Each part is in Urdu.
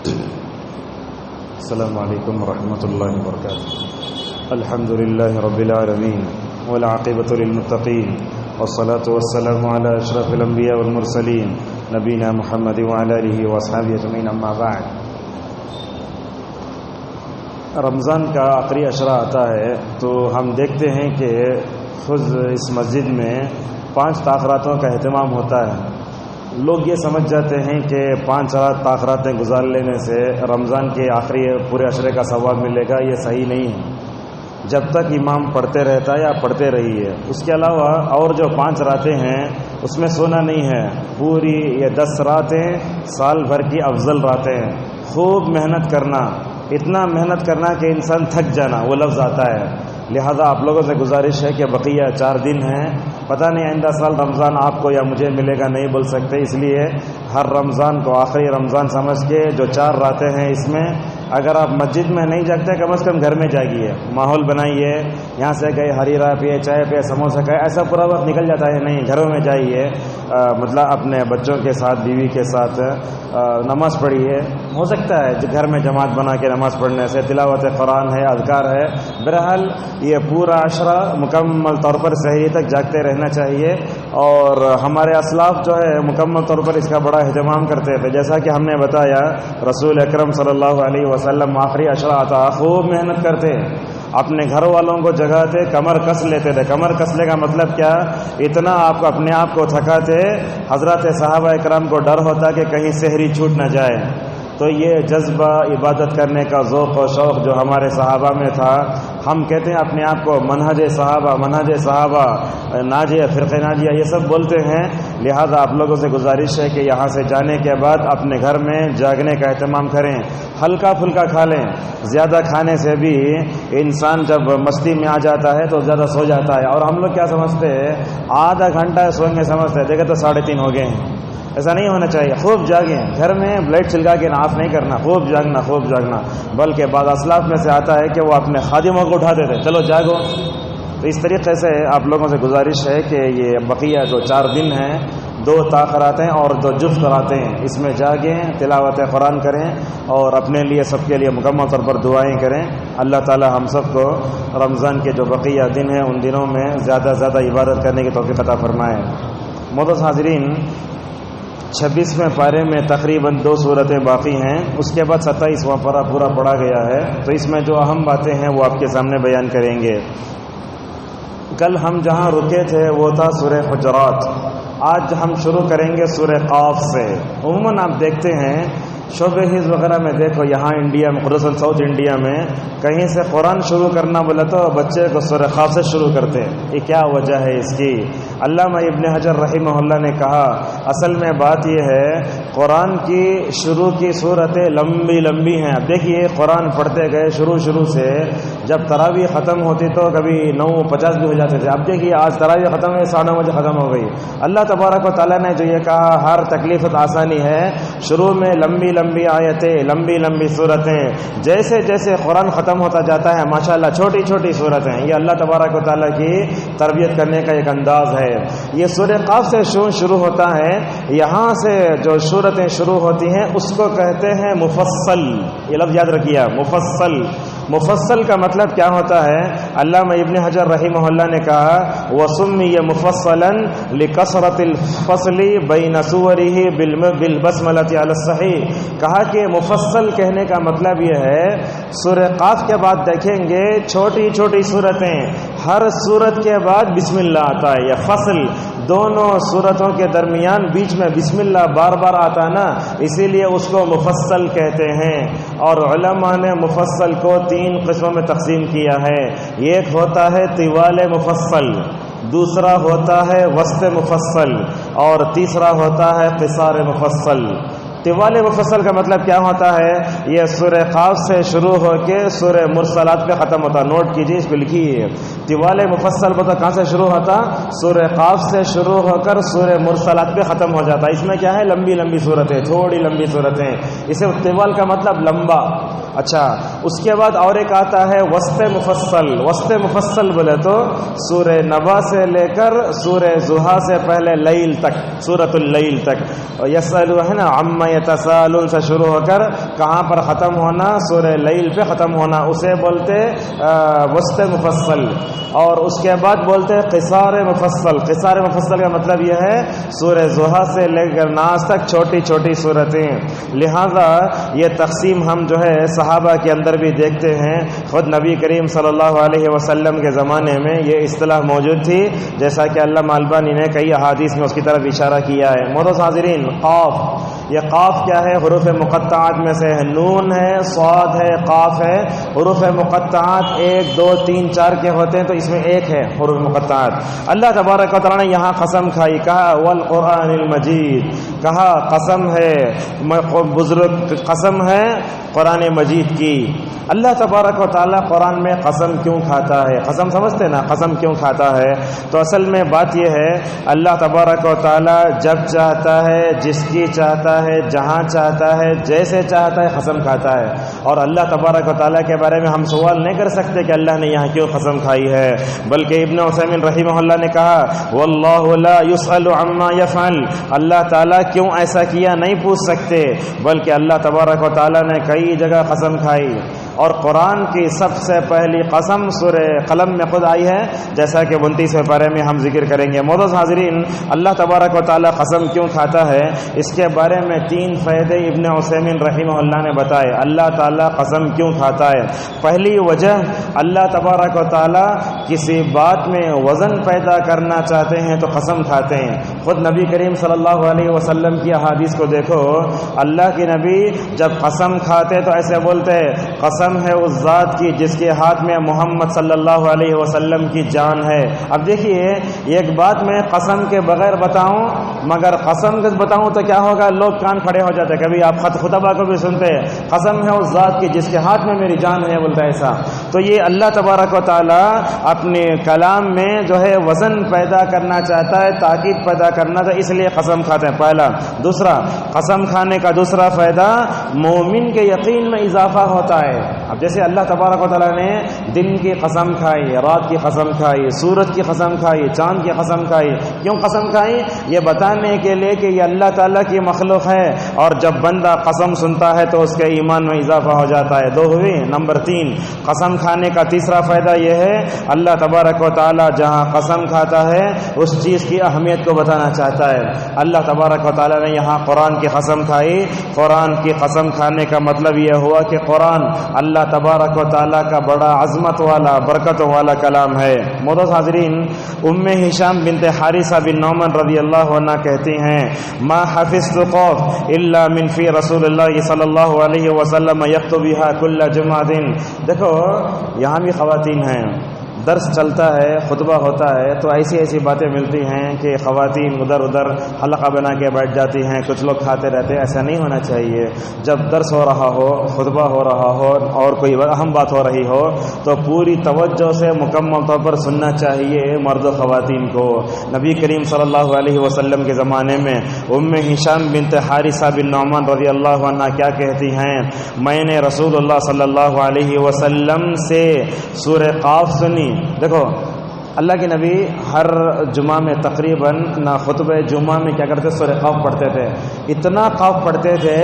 السلام علیکم ورحمۃ اللہ وبرکاتہ. الحمد للہ رب العالمین والعاقبۃ للمتقین والصلاة والسلام علی اشرف الانبیاء والمرسلین نبینا محمد وعلی آلہ واصحابہ اجمعین. اما بعد. رمضان کا آخری عشرہ آتا ہے تو ہم دیکھتے ہیں کہ خود اس مسجد میں 5 تاخراتوں کا اہتمام ہوتا ہے. لوگ یہ سمجھ جاتے ہیں کہ 5 تاخراتیں گزار لینے سے رمضان کے آخری پورے عشرے کا ثواب ملے گا. یہ صحیح نہیں ہے. جب تک امام پڑھتے رہتا ہے یا پڑھتے رہی ہے. اس کے علاوہ اور جو 5 راتیں ہیں اس میں سونا نہیں ہے. پوری یہ 10 راتیں سال بھر کی افضل راتیں ہیں. خوب محنت کرنا, اتنا محنت کرنا کہ انسان تھک جانا, وہ لفظ آتا ہے. لہذا آپ لوگوں سے گزارش ہے کہ بقیہ 4 دن ہیں, پتہ نہیں آئندہ سال رمضان آپ کو یا مجھے ملے گا, نہیں بول سکتے. اس لیے ہر رمضان کو آخری رمضان سمجھ کے جو 4 راتیں ہیں اس میں اگر آپ مسجد میں نہیں جاگتے کم از کم گھر میں جاگیے, ماحول بنائیے. یہاں سے گئے ہریرا پیے, چائے پیے, سموسہ کھائے, ایسا پورا وقت نکل جاتا ہے. نہیں, گھروں میں جائیے, مطلب اپنے بچوں کے ساتھ, بیوی کے ساتھ نماز پڑھیے. ہو سکتا ہے گھر میں جماعت بنا کے نماز پڑھنے سے تلاوت قرآن ہے, اذکار ہے. بہرحال یہ پورا عشرہ مکمل طور پر سحری تک جاگتے رہنا چاہیے. اور ہمارے اسلاف جو ہے مکمل طور پر اس کا بڑا اہتمام کرتے تھے. جیسا کہ ہم نے بتایا رسول اکرم صلی اللہ علیہ وسلم آخری عشرہ آتا خوب محنت کرتے, اپنے گھر والوں کو جگاتے, کمر کس لیتے تھے. کمر کسنے کا مطلب کیا, اتنا آپ کو اپنے آپ کو تھکاتے. حضرات صحابہ اکرام کو ڈر ہوتا کہ کہیں سحری چھوٹ نہ جائے. تو یہ جذبہ عبادت کرنے کا ذوق و شوق جو ہمارے صحابہ میں تھا, ہم کہتے ہیں اپنے آپ کو منہج صحابہ, ناجیہ, فرقہ ناجیہ, یہ سب بولتے ہیں. لہذا آپ لوگوں سے گزارش ہے کہ یہاں سے جانے کے بعد اپنے گھر میں جاگنے کا اہتمام کریں. ہلکا پھلکا کھا لیں. زیادہ کھانے سے بھی انسان جب مستی میں آ جاتا ہے تو زیادہ سو جاتا ہے. اور ہم لوگ کیا سمجھتے ہیں, آدھا گھنٹہ سوئیں گے سمجھتے ہیں, دیکھے تو 3:30 ہو گئے ہیں. ایسا نہیں ہونا چاہیے. خوب جاگیں. گھر میں بلیڈ چلکا کے ناف نہیں کرنا, خوب جاگنا. بلکہ بعض اسلاف میں سے آتا ہے کہ وہ اپنے خادموں کو اٹھاتے تھے, چلو جاگو. تو اس طریقے سے آپ لوگوں سے گزارش ہے کہ یہ بقیہ جو 4 دن ہیں, 2 تاخراتیں اور 2 جفت راتیں, اس میں جاگیں, تلاوت قرآن کریں اور اپنے لیے سب کے لیے مکمل طور پر دعائیں کریں. اللہ تعالی ہم سب کو رمضان کے جو بقیہ دن ہیں ان دنوں میں زیادہ عبادت کرنے کی توفیق عطا فرمائے. معزز حاضرین, 26ویں پارے میں تقریباً 2 سورتیں باقی ہیں. اس کے بعد 27واں پارہ پورا پڑھا گیا ہے. تو اس میں جو اہم باتیں ہیں وہ آپ کے سامنے بیان کریں گے. کل ہم جہاں رکے تھے وہ تھا سورہ حجرات. آج ہم شروع کریں گے سورہ قاف سے. عموماً آپ دیکھتے ہیں شعبہ حفظ وغیرہ میں, دیکھو یہاں انڈیا میں, خصوصاً ساؤتھ انڈیا میں کہیں سے قرآن شروع کرنا بولا تو بچے کو سورہ قاف سے شروع کرتے ہیں. یہ کیا وجہ ہے اس کی؟ علامہ ابن حجر رحمہ اللہ نے کہا اصل میں بات یہ ہے قرآن کی شروع کی صورتیں لمبی ہیں. اب دیکھیے قرآن پڑھتے گئے شروع سے, جب تراویح ختم ہوتی تو کبھی 9:50 بھی ہو جاتے تھے. اب دیکھیے آج تراویح ختم ہوئی, 9:30 بجے ختم ہو گئی. اللہ تبارک و تعالیٰ نے جو یہ کہا ہر تکلیف آسانی ہے. شروع میں لمبی آیتیں, لمبی صورتیں, جیسے قرآن ختم ہوتا جاتا ہے ماشاءاللہ چھوٹی صورتیں. یہ اللہ تبارک و تعالیٰ کی تربیت کرنے کا ایک انداز ہے. یہ سورہ قاف سے شروع ہوتا ہے. یہاں سے جو صورتیں شروع ہوتی ہیں اس کو کہتے ہیں مفصل. یہ لفظ یاد رکھیے, مفصل کا مطلب کیا ہوتا ہے؟ علامہ ابن حجر رحمہ اللہ نے کہا وَسُمِّيَ مُفَصَّلًا لِكَثْرَةِ الْفَصْلِ بَيْنَ سُوَرِهِ بِالْبَسْمَلَةِ عَلَى الصَّحِيحِ. کہا کہ مفصل کہنے کا مطلب یہ ہے سورہ قاف کے بعد دیکھیں گے چھوٹی صورتیں, ہر صورت کے بعد بسم اللہ آتا ہے. یہ فصل, دونوں صورتوں کے درمیان بیچ میں بسم اللہ بار آتا نا, اسی لیے اس کو مفصل کہتے ہیں. اور علماء نے مفصل کو 3 قسموں میں تقسیم کیا ہے. ایک ہوتا ہے طوال مفصل, دوسرا ہوتا ہے وسط مفصل, اور تیسرا ہوتا ہے قصار مفصل. طوال مفصل کا مطلب کیا ہوتا ہے؟ یہ سورہ قاف سے شروع ہو کے سورہ مرسلات پہ ختم ہوتا. نوٹ کیجیے, اس پہ لکھیے. طوال مفصل پتہ کہاں سے شروع ہوتا؟ سورہ قاف سے شروع ہو کر سورہ مرسلات پہ ختم ہو جاتا. اس میں کیا ہے؟ لمبی صورتیں, تھوڑی لمبی صورتیں. اسے طوال کا مطلب لمبا. اچھا, اس کے بعد اور ایک آتا ہے وسط مفصل. وسط مفصل بولے تو سورہ نبا سے لے کر سورہ ضحیٰ سے پہلے لیل تک، سورۃ اللیل تک. یسألو ہے نا عما یتساءلون سے شروع ہو کر کہاں پر ختم ہونا، سورہ لیل پہ ختم ہونا، اسے بولتے وسط مفصل. اور اس کے بعد بولتے قصار مفصل. قصار مفصل کا مطلب یہ ہے سورہ ضحیٰ سے لے کر ناس تک چھوٹی چھوٹی صورتیں. لہذا یہ تقسیم ہم جو ہے صحابہ کے اندر بھی دیکھتے ہیں. خود نبی کریم صلی اللہ علیہ وسلم کے زمانے میں یہ اصطلاح موجود تھی، جیسا کہ علامہ البانی نے کئی احادیث میں اس کی طرف اشارہ کیا ہے. معزز حاضرین، قاف، یہ قاف کیا ہے؟ حروف مقطعات میں سے ہے. نون ہے، صاد ہے، قاف ہے. حروف مقطعات 1 2 3 4 کے ہوتے ہیں، تو اس میں ایک ہے حروف مقطعات. اللہ تبارک و تعالیٰ نے یہاں قسم کھائی، کہا والقرآن المجید، کہا قسم ہے بزرگ، قسم ہے قرآن مجید کی. اللہ تبارک و تعالیٰ قرآن میں قسم کیوں کھاتا ہے؟ قسم سمجھتے نا، قسم کیوں کھاتا ہے؟ تو اصل میں بات یہ ہے اللہ تبارک و تعالیٰ جب چاہتا ہے، جس کی چاہتا ہے، جہاں چاہتا ہے، جیسے چاہتا ہے قسم کھاتا ہے. اور اللہ تبارک و تعالیٰ کے بارے میں ہم سوال نہیں کر سکتے کہ اللہ نے یہاں کیوں قسم کھائی ہے، بلکہ ابن عثیمین رحمہ اللہ نے کہا واللہ لا يسأل عما يفعل، اللہ تعالیٰ کیوں ایسا کیا نہیں پوچھ سکتے، بلکہ اللہ تبارک و تعالیٰ نے کئی جگہ قسم کھائی. اور قرآن کی سب سے پہلی قسم سورہ قلم میں خود آئی ہے، جیسا کہ 29ویں پارے میں ہم ذکر کریں گے. معزز حاضرین، اللہ تبارک و تعالیٰ قسم کیوں کھاتا ہے، اس کے بارے میں 3 فائدے ابن عثیمین رحمہ اللہ نے بتائے. اللہ تعالیٰ قسم کیوں کھاتا ہے؟ پہلی وجہ، اللہ تبارک و تعالیٰ کسی بات میں وزن پیدا کرنا چاہتے ہیں تو قسم کھاتے ہیں. خود نبی کریم صلی اللہ علیہ وسلم کی احادیث کو دیکھو، اللہ کے نبی جب قسم کھاتے تو ایسے بولتے قسم ہے اس ذات کی جس کے ہاتھ میں محمد صلی اللہ علیہ وسلم کی جان ہے. اب دیکھیے، ایک بات میں قسم کے بغیر بتاؤں، مگر قسم کے بتاؤں تو کیا ہوگا، لوگ کان کھڑے ہو جاتے. کبھی آپ خطبہ کو بھی سنتے قسم ہے اس ذات کی جس کے ہاتھ میں میری جان ہے، بولتا ہے ایسا. تو یہ اللہ تبارک و تعالیٰ اپنے کلام میں جو ہے وزن پیدا کرنا چاہتا ہے، تاکید پیدا کرنا تھا، اس لیے قسم کھاتے ہیں. پہلا. دوسرا، قسم کھانے کا دوسرا فائدہ مومن کے یقین میں اضافہ ہوتا ہے. اب جیسے اللہ تبارک و تعالیٰ نے دن کی قسم کھائی، رات کی قسم کھائی، سورج کی قسم کھائی، چاند کی قسم کھائی. کیوں قسم کھائی؟ یہ بتانے کے لیے کہ یہ اللہ تعالیٰ کی مخلوق ہے، اور جب بندہ قسم سنتا ہے تو اس کے ایمان میں اضافہ ہو جاتا ہے. 2 ہوئی. نمبر 3، قسم کھانے کا تیسرا فائدہ یہ ہے اللہ تبارک و تعالیٰ جہاں قسم کھاتا ہے اس چیز کی اہمیت کو بتانا چاہتا ہے. اللہ تبارک و تعالیٰ نے یہاں قرآن کی قسم کھائی. قرآن کی قسم کھانے کا مطلب یہ ہوا کہ قرآن اللہ تبارک و تعالیٰ کا بڑا عظمت والا، برکت والا کلام ہے. معزز حاضرین، ام ہشام بنت حارثہ بن نعمان رضی اللہ عنہ کہتی ہیں ما حفظت قوف الا من فی رسول اللہ صلی اللہ علیہ وسلم یکتب بها کل جمعہ. دیکھو یہاں بھی خواتین ہیں، درس چلتا ہے، خطبہ ہوتا ہے، تو ایسی ایسی باتیں ملتی ہیں کہ خواتین ادھر ادھر حلقہ بنا کے بیٹھ جاتی ہیں، کچھ لوگ کھاتے رہتے ہیں. ایسا نہیں ہونا چاہیے. جب درس ہو رہا ہو، خطبہ ہو رہا ہو، اور کوئی اہم بات ہو رہی ہو تو پوری توجہ سے مکمل طور پر سننا چاہیے مرد و خواتین کو. نبی کریم صلی اللہ علیہ وسلم کے زمانے میں ام ہشام بنت حارثہ بن نعمان رضی اللہ عنہ کیا کہتی ہیں، میں نے رسول اللہ صلی اللہ علیہ وسلم سے سورہ قاف سنی. دیکھو اللہ کے نبی ہر جمعہ میں تقریباً خطبہ جمعہ میں کیا کرتے، سورہ قاف پڑھتے تھے. اتنا قاف پڑھتے تھے.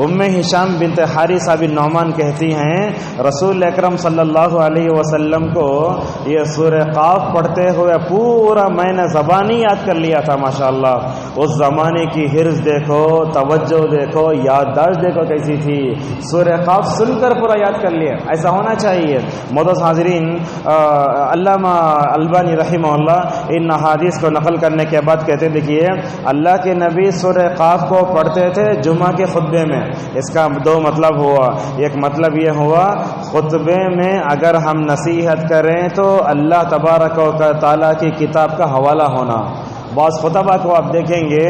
ام ہشام بنت حارثہ بن نعمان کہتی ہیں رسول اکرم صلی اللہ علیہ وسلم کو یہ سورہ قاف پڑھتے ہوئے پورا میں نے زبانی یاد کر لیا تھا. ماشاءاللہ اس زمانے کی حرص دیکھو، توجہ دیکھو، یادداشت دیکھو کیسی تھی. سورہ قاف سن کر پورا یاد کر لیا. ایسا ہونا چاہیے. معزز حاضرین، علامہ البانی رحمہ اللہ ان احادیث کو نقل کرنے کے بعد کہتے دیکھیے اللہ کے نبی سورہ قاف کو پڑھتے تھے جمعہ کے خطبے میں. اس کا 2 مطلب ہوا. ایک مطلب یہ ہوا خطبے میں اگر ہم نصیحت کریں تو اللہ تبارک و تعالیٰ کی کتاب کا حوالہ ہونا. بعض خطبہ کو آپ دیکھیں گے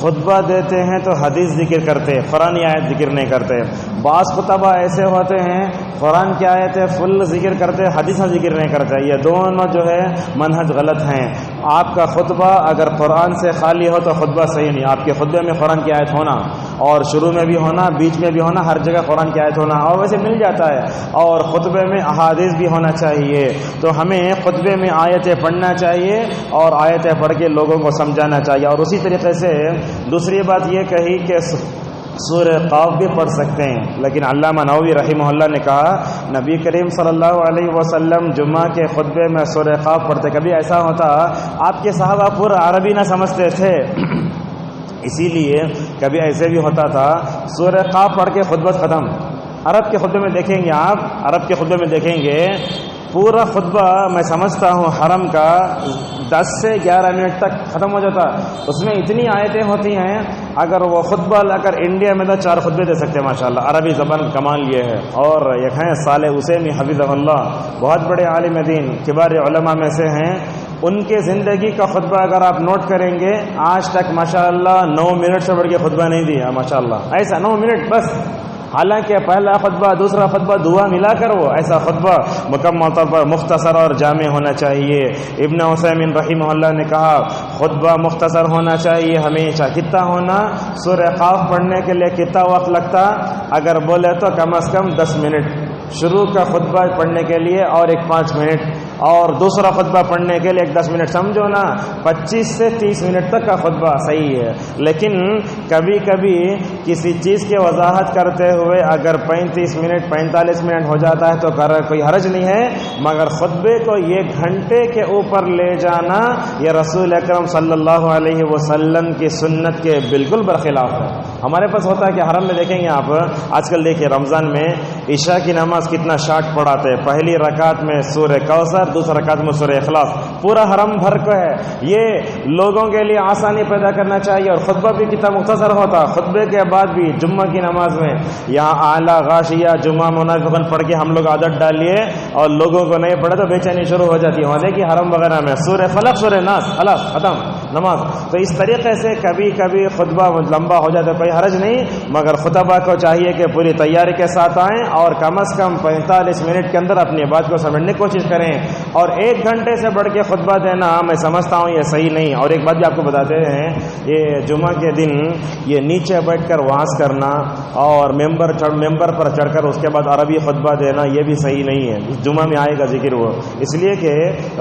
خطبہ دیتے ہیں تو حدیث ذکر کرتے، قرآن آیت ذکر نہیں کرتے. بعض خطبہ ایسے ہوتے ہیں قرآن کی آیتیں فل ذکر کرتے، حدیث ذکر نہیں کرتے. یہ دونوں جو ہے منہج غلط ہیں. آپ کا خطبہ اگر قرآن سے خالی ہو تو خطبہ صحیح نہیں. آپ کے خطبے میں قرآن کی آیت ہونا، اور شروع میں بھی ہونا، بیچ میں بھی ہونا، ہر جگہ قرآن کی آیت ہونا، اور ویسے مل جاتا ہے. اور خطبے میں احادیث بھی ہونا چاہیے. تو ہمیں خطبے میں آیتیں پڑھنا چاہیے اور آیتیں پڑھ کے لوگوں کو سمجھانا چاہیے. اور اسی طریقے سے دوسری بات یہ کہی کہ سورہ قاف بھی پڑھ سکتے ہیں، لیکن علامہ نووی رحمہ اللہ نے کہا نبی کریم صلی اللہ علیہ وسلم جمعہ کے خطبے میں سورہ قاف پڑھتے. کبھی ایسا ہوتا آپ کے صحابہ پورا عربی نہ سمجھتے تھے، اسی لیے کبھی ایسے بھی ہوتا تھا سورہ قاف پڑھ کے خطبہ ختم. عرب کے خطبے میں دیکھیں گے، آپ عرب کے خطبے میں دیکھیں گے پورا خطبہ میں سمجھتا ہوں حرم کا 10 سے 11 منٹ تک ختم ہو جاتا. اس میں اتنی آیتیں ہوتی ہیں، اگر وہ خطبہ اگر انڈیا میں تو 4 خطبے دے سکتے ہیں ماشاءاللہ. عربی زبان کمال یہ ہے. اور یہ ہیں صالح حسینی حفظہ اللہ، بہت بڑے عالم دین، کبار علماء میں سے ہیں. ان کے زندگی کا خطبہ اگر آپ نوٹ کریں گے آج تک ماشاءاللہ 9 منٹ سے بڑھ کے خطبہ نہیں دیا ماشاءاللہ. ایسا 9 منٹ بس. حالانکہ پہلا خطبہ دوسرا خطبہ دعا ملا کر وہ ایسا خطبہ مکمل طور پر مختصر اور جامع ہونا چاہیے. ابن عثیمین رحمہ اللہ نے کہا خطبہ مختصر ہونا چاہیے ہمیشہ. کتنا ہونا؟ سورہ قاف پڑھنے کے لیے کتنا وقت لگتا؟ اگر بولے تو کم از کم 10 منٹ شروع کا خطبہ پڑھنے کے لیے، اور ایک 5 منٹ، اور دوسرا خطبہ پڑھنے کے لیے ایک 10 منٹ. سمجھو نا 25 سے 30 منٹ تک کا خطبہ صحیح ہے. لیکن کبھی کبھی کسی چیز کی وضاحت کرتے ہوئے اگر 35 منٹ 45 منٹ ہو جاتا ہے تو کوئی حرج نہیں ہے، مگر خطبے کو 1 گھنٹے کے اوپر لے جانا یہ رسول اکرم صلی اللہ علیہ وسلم کی سنت کے بالکل برخلاف ہے. ہمارے پاس ہوتا ہے کہ حرم میں دیکھیں گے آپ، آج کل دیکھیں رمضان میں عشاء کی نماز کتنا شارٹ پڑھاتے ہیں. پہلی رکعت میں سورہ کوثر، دوسرا رکعت میں سورہ اخلاص، پورا حرم بھر کو ہے. یہ لوگوں کے لیے آسانی پیدا کرنا چاہیے. اور خطبہ بھی کتنا مختصر ہوتا. خطبے کے بعد بھی جمعہ کی نماز میں یہاں اعلیٰ غاشیہ جمعہ منافقن پڑھ کے ہم لوگ عادت ڈالیے اور لوگوں کو نہیں پڑھے تو بے چینی شروع ہو جاتی ہے. وہاں دیکھیے حرم وغیرہ میں سورہ فلق سورہ ناس، خلاص ختم نماز. تو اس طریقے سے کبھی کبھی خطبہ لمبا ہو جاتا ہے، کوئی حرج نہیں، مگر خطبہ کو چاہیے کہ پوری تیاری کے ساتھ آئیں اور کم از کم 45 منٹ کے اندر اپنی بات کو سمجھنے کی کوشش کریں. اور 1 گھنٹے سے بڑھ کے خطبہ دینا میں سمجھتا ہوں یہ صحیح نہیں. اور ایک بات بھی آپ کو بتاتے ہیں، یہ جمعہ کے دن یہ نیچے بیٹھ کر وعظ کرنا اور ممبر پر چڑھ کر اس کے بعد عربی خطبہ دینا یہ بھی صحیح نہیں ہے. جمعہ میں آئے گا ذکر وہ، اس لیے کہ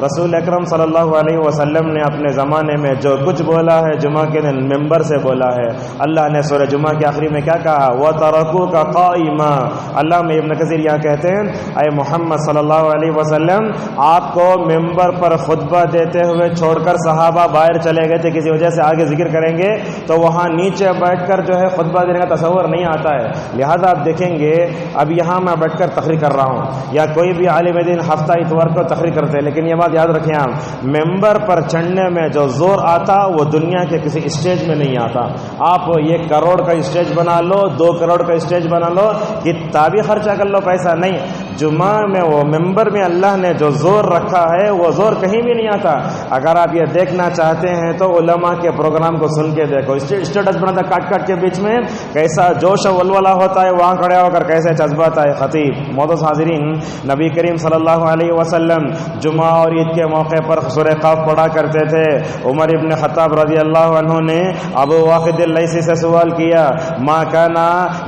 رسول اکرم صلی اللہ علیہ وسلم نے اپنے زمانے میں جو کچھ بولا ہے جمعہ کے دن ممبر سے بولا ہے. اللہ نے سورہ جمعہ کے آخری میں کیا کہا؟ وَتَرَكُوكَ قَائِمًا. اللہ میں ابن کثیر یہاں کہتے ہیں اے محمد صلی اللہ علیہ وسلم آپ کو ممبر پر خطبہ دیتے ہوئے چھوڑ کر صحابہ باہر چلے گئے تھے، کسی وجہ سے آگے ذکر کریں گے تو وہاں نیچے بیٹھ کر جو ہے خطبہ دینے کا تصور نہیں آتا ہے. لہذا آپ دیکھیں گے اب یہاں میں بیٹھ کر تقریر کر رہا ہوں یا کوئی بھی عالم دین ہفتہ اتوار کو تقریر کرتے ہیں، لیکن یہ بات یاد رکھیں آپ ممبر پر چڑھنے میں جو زور آتا وہ دنیا کے کسی اسٹیج میں نہیں آتا. آپ 1 کروڑ کا اسٹیج بنا لو، 2 کروڑ کا اسٹیج بنا لو، کتنا بھی خرچہ کر لو، پیسہ نہیں. جمعہ میں وہ ممبر میں اللہ نے جو زور رکھا ہے وہ زور کہیں بھی نہیں آتا. اگر آپ یہ دیکھنا چاہتے ہیں تو علماء کے پروگرام کو سن کے دیکھو. اسٹیٹس بناتا کاٹ کے بیچ میں کیسا جوش و ولولہ ہوتا ہے، وہاں کھڑے ہو کر کیسے جذبات ہے خطیب. معزز حاضرین، نبی کریم صلی اللہ علیہ وسلم جمعہ اور عید کے موقع پر سورہ قاف پڑھا کرتے تھے. عمر ابن خطاب رضی اللہ عنہ نے ابو واقد اللیثی سے سوال کیا ما کان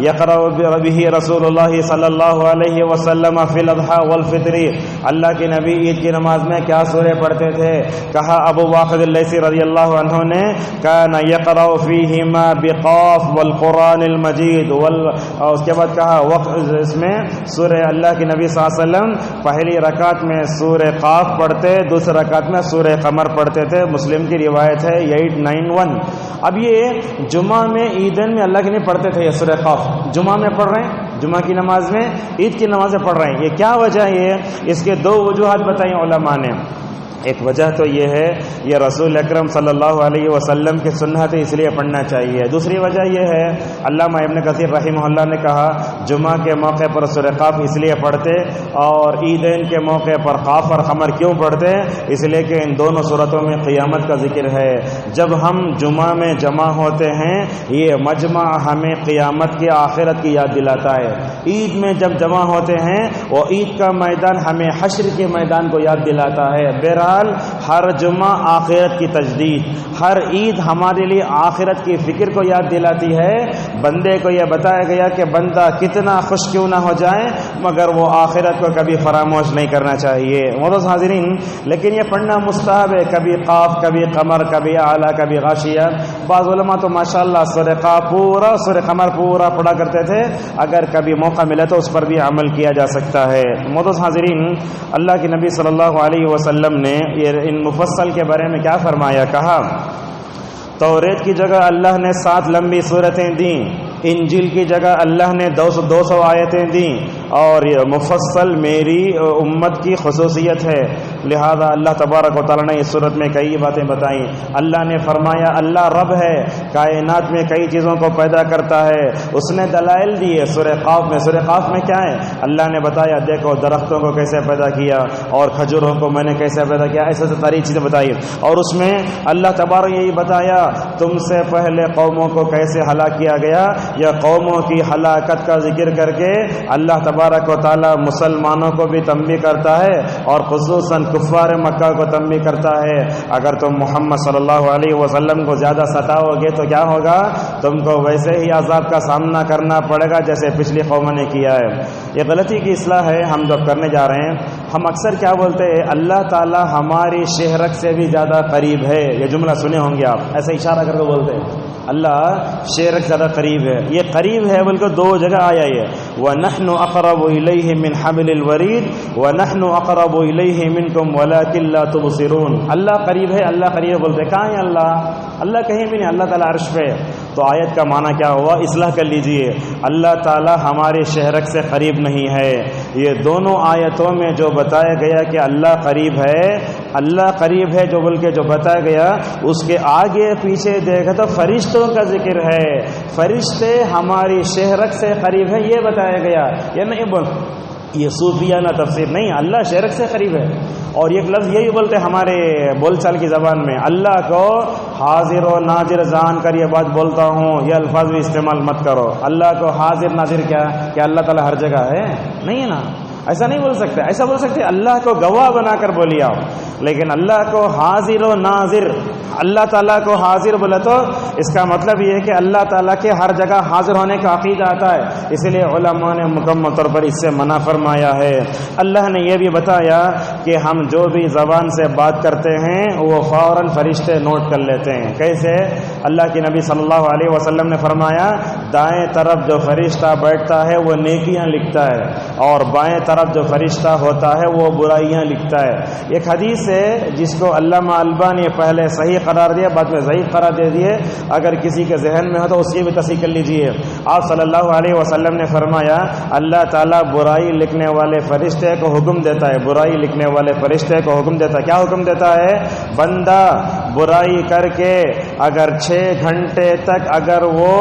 یقرأ بہ رسول اللہ صلی اللہ علیہ وسلم فی الاضحیٰ والفطر. اللہ کے نبی عید کی نماز میں کیا سورے پڑھتے تھے؟ کہا ابو واقد اللیثی رضی اللہ عنہ نے کان یقرأ فیہما بقاف والقرآن المجید اور اس کے بعد کہا اس میں سورہ اللہ کے نبی صلی اللہ علیہ وسلم پہلی رکعت میں سورہ قاف پڑھتے، دوسری رکعت میں سورہ قمر پڑھتے تھے. مسلم کی روایت ہے 891. اب یہ جمعہ میں عیدین میں اللہ کے نہیں پڑھتے تھے یہ سورہ قاف، جمعہ میں پڑھ رہے ہیں، جمعہ کی نماز میں عید کی نمازیں پڑھ رہے ہیں. یہ کیا وجہ ہے؟ اس کے 2 وجوہات بتائی علماء نے. ایک وجہ تو یہ ہے یہ رسول اکرم صلی اللہ علیہ وسلم کی سنت ہے، اس لیے پڑھنا چاہیے. دوسری وجہ یہ ہے علامہ ابن کثیر رحمہ اللہ نے کہا جمعہ کے موقع پر سورہ قاف اس لیے پڑھتے اور عیدین کے موقع پر قاف اور قمر کیوں پڑھتے؟ اس لیے کہ ان دونوں صورتوں میں قیامت کا ذکر ہے. جب ہم جمعہ میں جمع ہوتے ہیں یہ مجمع ہمیں قیامت کی آخرت کی یاد دلاتا ہے. عید میں جب جمع ہوتے ہیں وہ عید کا میدان ہمیں حشر کے میدان کو یاد دلاتا ہے. بہرحال صورتحال ہر جمعہ آخرت کی تجدید، ہر عید ہمارے لیے آخرت کی فکر کو یاد دلاتی ہے۔ بندے کو یہ بتایا گیا کہ بندہ کتنا خوش کیوں نہ ہو جائے مگر وہ آخرت کو کبھی فراموش نہیں کرنا چاہیے۔ معزز حاضرین، لیکن یہ پڑھنا مستحب ہے، کبھی قاف، کبھی قمر، کبھی اعلیٰ، کبھی غاشیہ۔ بعض علماء تو ماشاءاللہ سورہ قاف پورا، سورہ قمر پورا پڑھا کرتے تھے، اگر کبھی موقع ملے تو اس پر بھی عمل کیا جا سکتا ہے۔ معزز حاضرین، اللہ کے نبی صلی اللہ علیہ وسلم نے ان مفصل کے بارے میں کیا فرمایا؟ کہا توریت کی جگہ اللہ نے 7 لمبی سورتیں دیں، انجیل کی جگہ اللہ نے 200 آیتیں دیں، اور یہ مفصل میری امت کی خصوصیت ہے، لہذا اللہ تبارک و تعالیٰ نے اس صورت میں کئی باتیں بتائیں۔ اللہ نے فرمایا اللہ رب ہے، کائنات میں کئی چیزوں کو پیدا کرتا ہے، اس نے دلائل دیے سورہ قاف میں۔ سورہ قاف میں کیا ہے؟ اللہ نے بتایا دیکھو درختوں کو کیسے پیدا کیا اور کھجوروں کو میں نے کیسے پیدا کیا، ایسے ساری چیزیں بتائی، اور اس میں اللہ تبارک یہی بتایا تم سے پہلے قوموں کو کیسے ہلاک کیا گیا، یا قوموں کی ہلاکت کا ذکر کر کے اللہ تبارک و تعالی مسلمانوں کو بھی تنبیہ کرتا ہے اور خصوصاً کفار مکہ کو تنبیہ کرتا ہے اگر تم محمد صلی اللہ علیہ وسلم کو زیادہ ستاؤ گے تو کیا ہوگا، تم کو ویسے ہی عذاب کا سامنا کرنا پڑے گا جیسے پچھلی قوموں نے کیا ہے۔ یہ غلطی کی اصلاح ہے ہم جو کرنے جا رہے ہیں۔ ہم اکثر کیا بولتے ہیں، اللہ تعالی ہماری شہرت سے بھی زیادہ قریب ہے، یہ جملہ سنے ہوں گے آپ، ایسے اشارہ کر کے بولتے ہیں اللہ شہرت سے زیادہ قریب ہے۔ یہ قریب ہے بلکہ 2 جگہ آیا ہے، وَنَحْنُ أَقْرَبُ إِلَيْهِ مِنْ حَبْلِ الْوَرِيدِ وَنَحْنُ أَقْرَبُ إِلَيْهِ مِنْكُمْ وَلَكِنْ لَا تُبْصِرُونَ۔ اللہ قریب ہے، اللہ قریب ہے بولتے، کہاں ہے اللہ کہیں بھی نہیں، اللہ تعالیٰ عرش پہ۔ تو آیت کا معنی کیا ہوا، اصلاح کر لیجئے، اللہ تعالیٰ ہمارے شہرت سے قریب نہیں ہے۔ یہ دونوں آیتوں میں جو بتایا گیا کہ اللہ قریب ہے، اللہ قریب ہے جو بلکہ جو بتایا گیا اس کے آگے پیچھے دیکھا تو فرشتوں کا ذکر ہے، فرشتے ہماری شہرت سے قریب ہے یہ بتایا گیا۔ یہ نہیں یہ صوفیانہ تفسیر نہیں، اللہ شہرت سے قریب ہے۔ اور ایک لفظ یہی بولتے ہمارے بول چال کی زبان میں، اللہ کو حاضر و ناظر جان کر یہ بات بولتا ہوں، یہ الفاظ بھی استعمال مت کرو۔ اللہ کو حاضر ناظر کیا اللہ تعالیٰ ہر جگہ ہے؟ نہیں ہے نا، ایسا نہیں بول سکتے۔ ایسا بول سکتے اللہ کو گواہ بنا کر بولی آؤ، لیکن اللہ کو حاضر و ناظر، اللہ تعالیٰ کو حاضر بولے تو اس کا مطلب یہ ہے کہ اللہ تعالیٰ کے ہر جگہ حاضر ہونے کا عقیدہ آتا ہے، اس لیے علماء نے مکمل طور پر اس سے منع فرمایا ہے۔ اللہ نے یہ بھی بتایا کہ ہم جو بھی زبان سے بات کرتے ہیں وہ فوراً فرشتے نوٹ کر لیتے ہیں۔ کیسے؟ اللہ کے نبی صلی اللہ علیہ وسلم نے فرمایا دائیں طرف جو فرشتہ بیٹھتا ہے وہ نیکیاں لکھتا ہے، اور بائیں طرف جو فرشتہ ہوتا ہے وہ برائیاں لکھتا ہے۔ ایک حدیث ہے جس کو علامہ البانی پہلے صحیح قرار دیا، بعد میں ضعیف قرار دے دیے، اگر کسی کے ذہن میں ہو تو اس کی بھی تصحیح کر لیجئے۔ آپ صلی اللہ علیہ وسلم نے فرمایا اللہ تعالیٰ برائی لکھنے والے فرشتے کو حکم دیتا ہے، برائی لکھنے والے فرشتے کو حکم دیتا ہے۔ کیا حکم دیتا ہے؟ بندہ برائی کر کے اگر 6 گھنٹے تک اگر وہ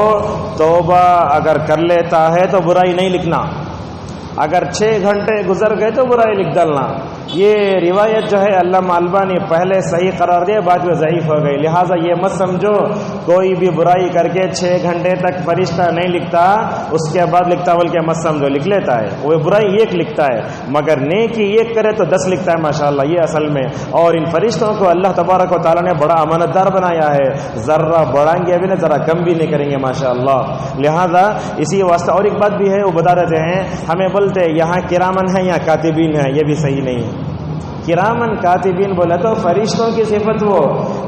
توبہ اگر کر لیتا ہے تو برائی نہیں لکھنا، اگر 6 گھنٹے گزر گئے تو برائی لکھ ڈالنا۔ یہ روایت جو ہے علامہ البانی پہلے صحیح قرار دیا، بعد میں ضعیف ہو گئی، لہٰذا یہ مت سمجھو کوئی بھی برائی کر کے 6 گھنٹے تک فرشتہ نہیں لکھتا اس کے بعد لکھتا، بلکہ مت سمجھو لکھ لیتا ہے، وہ برائی 1 لکھتا ہے، مگر نیکی 1 کرے تو 10 لکھتا ہے ماشاءاللہ۔ یہ اصل میں، اور ان فرشتوں کو اللہ تبارک و تعالیٰ نے بڑا امانت دار بنایا ہے، ذرہ بڑھائیں گے بھی نہیں، ذرا کم بھی نہیں کریں گے ماشاءاللہ۔ لہٰذا اسی واسطہ، اور ایک بات بھی ہے وہ بتا دیتے ہیں، ہمیں بولتے یہاں کرامن ہے یا کاتبین ہے، یہ بھی صحیح نہیں ہے۔ کرامن کاتبین بولا تو فرشتوں کی صفت وہ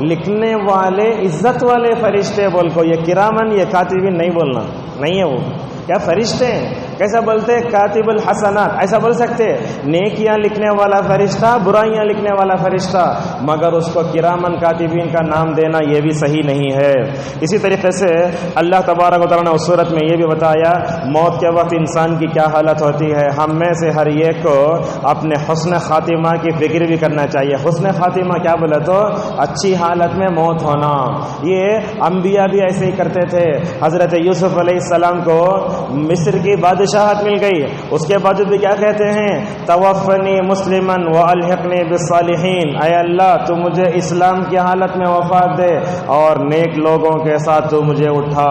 لکھنے والے عزت والے فرشتے بول کو، یہ کرامن یہ کاتبین نہیں بولنا، نہیں ہے وہ کیا فرشتے ہیں؟ کیسا بولتے کاتب الحسنات، ایسا بول سکتے نیکیاں لکھنے والا فرشتہ، برائیاں لکھنے والا فرشتہ، مگر اس کو کرامن کاتبین کا نام دینا یہ بھی صحیح نہیں ہے۔ اسی طریقے سے اللہ تبارک و تعالیٰ نے اس صورت میں یہ بھی بتایا موت کے وقت انسان کی کیا حالت ہوتی ہے۔ ہم میں سے ہر ایک کو اپنے حسن خاتمہ کی فکر بھی کرنا چاہیے۔ حسن خاتمہ کیا بولے تو اچھی حالت میں موت ہونا، یہ انبیاء بھی ایسے ہی کرتے تھے۔ حضرت یوسف علیہ السلام کو مصر کی بادشاہت مل گئی، اس کے بعد بھی کیا کہتے ہیں توفنی مسلمن والحقنی بالصالحین، اے اللہ تو مجھے اسلام کی حالت میں وفات دے اور نیک لوگوں کے ساتھ تو مجھے اٹھا۔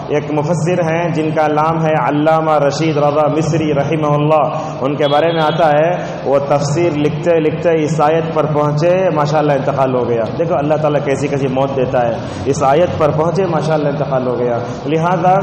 ایک مفسر ہیں جن کا نام ہے علامہ رشید رضا مصری رحمہ اللہ، ان کے بارے میں آتا ہے وہ تفسیر لکھتے لکھتے اس آیت پر پہنچے، ماشاءاللہ انتقال ہو گیا۔ دیکھو اللہ تعالیٰ کیسی کیسی موت دیتا ہے، اس آیت پر پہنچے ماشاءاللہ انتقال ہو گیا۔ لہذا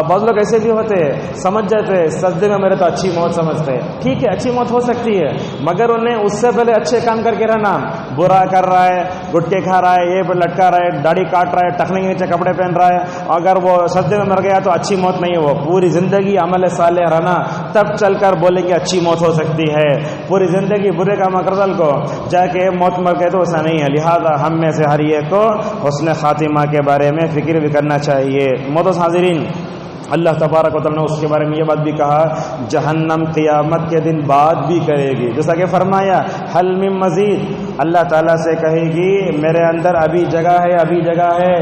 بعض لوگ ایسے بھی ہوتے ہیں، سمجھ جاتے ہیں سجدے میں میرے تو اچھی موت سمجھتے ہیں، ٹھیک ہے اچھی موت ہو سکتی ہے، مگر انہیں اس سے پہلے اچھے کام کر کے رہنا۔ برا کر رہا ہے، گٹکے کھا رہا ہے، یہ لٹکا رہا ہے، داڑھی کاٹ رہا ہے، ٹخنے کے نیچے کپڑے پہن رہا ہے، اگر وہ سجدے میں مر گیا تو اچھی موت نہیں ہے، وہ پوری زندگی عمل صالح رہنا، تب چل کر بولیں گے اچھی موت ہو سکتی ہے۔ پوری زندگی برے کام کرزل کو جا کے موت مر گئے تو ایسا نہیں ہے۔ لہذا ہم میں سے ہر ایک کو حسن خاتمہ کے بارے میں فکر بھی کرنا چاہیے۔ محترم حاضرین، اللہ تبارک و تعالیٰ نے اس کے بارے میں یہ بات بھی کہا، جہنم قیامت کے دن بات بھی کرے گی، جیسا کہ فرمایا حل من مزید، اللہ تعالیٰ سے کہے گی میرے اندر ابھی جگہ ہے، ابھی جگہ ہے۔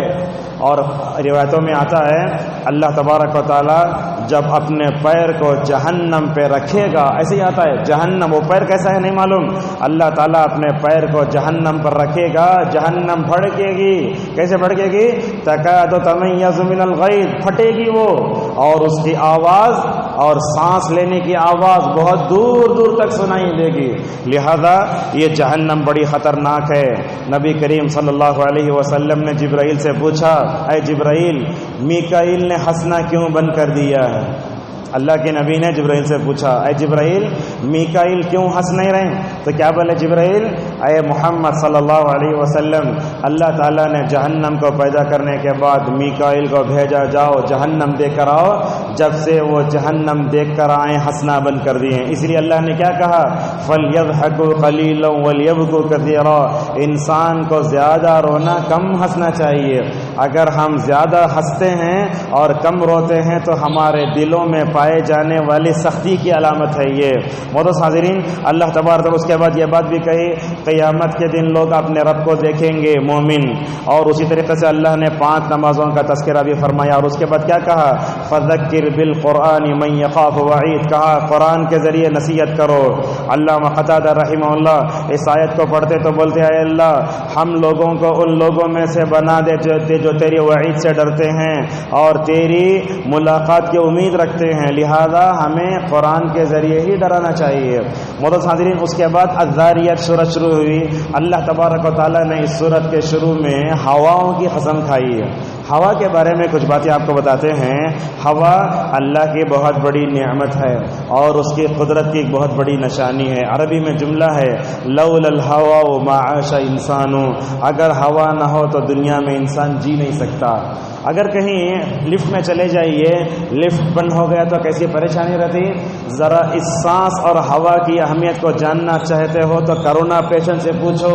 اور روایتوں میں آتا ہے اللہ تبارک و تعالیٰ جب اپنے پیر کو جہنم پہ رکھے گا، ایسے ہی آتا ہے جہنم، وہ پیر کیسا ہے نہیں معلوم، اللہ تعالیٰ اپنے پیر کو جہنم پر رکھے گا، جہنم بھڑکے گی، کیسے بھڑکے گی؟ تکاد تمیز من الغیظ، پھٹے گی وہ، اور اس کی آواز اور سانس لینے کی آواز بہت دور دور تک سنائی دے گی۔ لہذا یہ جہنم بڑی خطرناک ہے۔ نبی کریم صلی اللہ علیہ وسلم نے جبرائیل سے پوچھا، اے جبرائیل میکائیل نے ہنسنا کیوں بند کر دیا ہے؟ اللہ کے نبی نے جبرائیل سے پوچھا، اے جبرائیل میکائیل کیوں ہنس نہیں رہے؟ تو کیا بولے جبرائیل، اے محمد صلی اللہ علیہ وسلم، اللہ تعالیٰ نے جہنم کو پیدا کرنے کے بعد میکائیل کو بھیجا، جاؤ جہنم دیکھ کر آؤ، جب سے وہ جہنم دیکھ کر آئے ہنسنا بند کر دیے۔ اس لیے اللہ نے کیا کہا، فَلْيَضْحَكُوا قَلِيلًا وَلْيَبْكُوا كَثِيرًا، انسان کو زیادہ رونا کم ہنسنا چاہیے۔ اگر ہم زیادہ ہنستے ہیں اور کم روتے ہیں تو ہمارے دلوں میں پائے جانے والی سختی کی علامت ہے یہ۔ محترم حاضرین، اللہ تبارک و تعالیٰ اس کے بعد یہ بات بھی کہی، قیامت کے دن لوگ اپنے رب کو دیکھیں گے مومن، اور اسی طریقے سے اللہ نے 5 نمازوں کا تذکرہ بھی فرمایا، اور اس کے بعد کیا کہا، فذکر بالقرآن من یخاف وعید، کہا قرآن کے ذریعے نصیحت کرو۔ علامہ قتادہ رحمہ اللہ اس آیت کو پڑھتے تو بولتے اے اللہ ہم لوگوں کو ان لوگوں میں سے بنا دے جو تیری وعید سے ڈرتے ہیں اور تیری ملاقات کی امید رکھتے ہیں، لہذا ہمیں قرآن کے ذریعے ہی ڈرانا چاہیے۔ محترم حاضرین، اس کے بعد الذاریات سورت شروع ہوئی۔ اللہ تبارک و تعالیٰ نے اس سورت کے شروع میں ہواؤں کی قسم کھائی ہے۔ ہوا کے بارے میں کچھ باتیں آپ کو بتاتے ہیں۔ ہوا اللہ کی بہت بڑی نعمت ہے اور اس کی قدرت کی ایک بہت بڑی نشانی ہے۔ عربی میں جملہ ہے لولا الہواء ما عاش انسان، اگر ہوا نہ ہو تو دنیا میں انسان جی نہیں سکتا۔ اگر کہیں لفٹ میں چلے جائیے، لفٹ بند ہو گیا تو کیسی پریشانی رہتی، ذرا اس سانس اور ہوا کی اہمیت کو جاننا چاہتے ہو تو کرونا پیشنٹ سے پوچھو،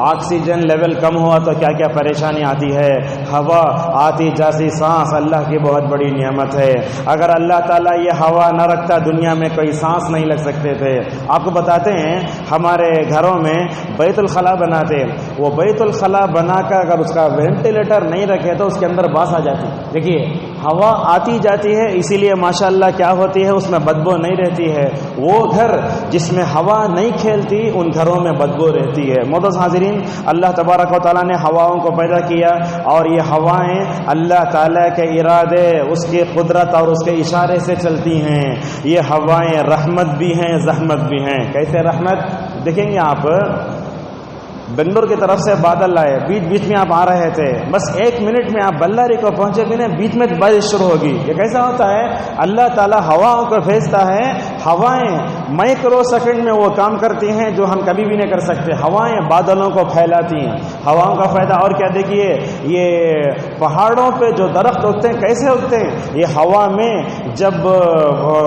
آکسیجن لیول کم ہوا تو کیا کیا پریشانی آتی ہے۔ ہوا آتی جاتی سانس اللہ کی بہت بڑی نعمت ہے۔ اگر اللہ تعالیٰ یہ ہوا نہ رکھتا دنیا میں کوئی سانس نہیں لگ سکتے تھے۔ آپ کو بتاتے ہیں ہمارے گھروں میں بیت الخلاء بناتے، وہ بیت الخلاء بنا کر اگر اس کا وینٹیلیٹر نہیں رکھے تو اس کے اندر بانس آ جاتی۔ دیکھیے ہوا آتی جاتی ہے، اسی لیے ماشاءاللہ کیا ہوتی ہے، اس میں بدبو نہیں رہتی ہے۔ وہ گھر جس میں ہوا نہیں کھیلتی ان گھروں میں بدبو رہتی ہے۔ معزز حاضرین، اللہ تبارک و تعالیٰ نے ہواؤں کو پیدا کیا اور یہ ہوائیں اللہ تعالیٰ کے ارادے، اس کی قدرت اور اس کے اشارے سے چلتی ہیں۔ یہ ہوائیں رحمت بھی ہیں زحمت بھی ہیں۔ کیسے رحمت؟ دیکھیں گے آپ بنگلور کی طرف سے بادل آئے، بیچ بیچ میں آپ آ رہے تھے، بس 1 منٹ میں آپ بلاری کو پہنچے بھی نہیں، بیچ میں بارش شروع ہوگی۔ یہ کیسا ہوتا ہے؟ اللہ تعالیٰ ہواؤں کو بھیجتا ہے، ہوائیں مائکرو سیکنڈ میں وہ کام کرتی ہیں جو ہم کبھی بھی نہیں کر سکتے۔ ہوائیں بادلوں کو پھیلاتی ہیں۔ ہواؤں کا فائدہ اور کیا، دیکھیے یہ پہاڑوں پہ جو درخت اگتے ہیں کیسے اگتے ہیں، یہ ہوا میں جب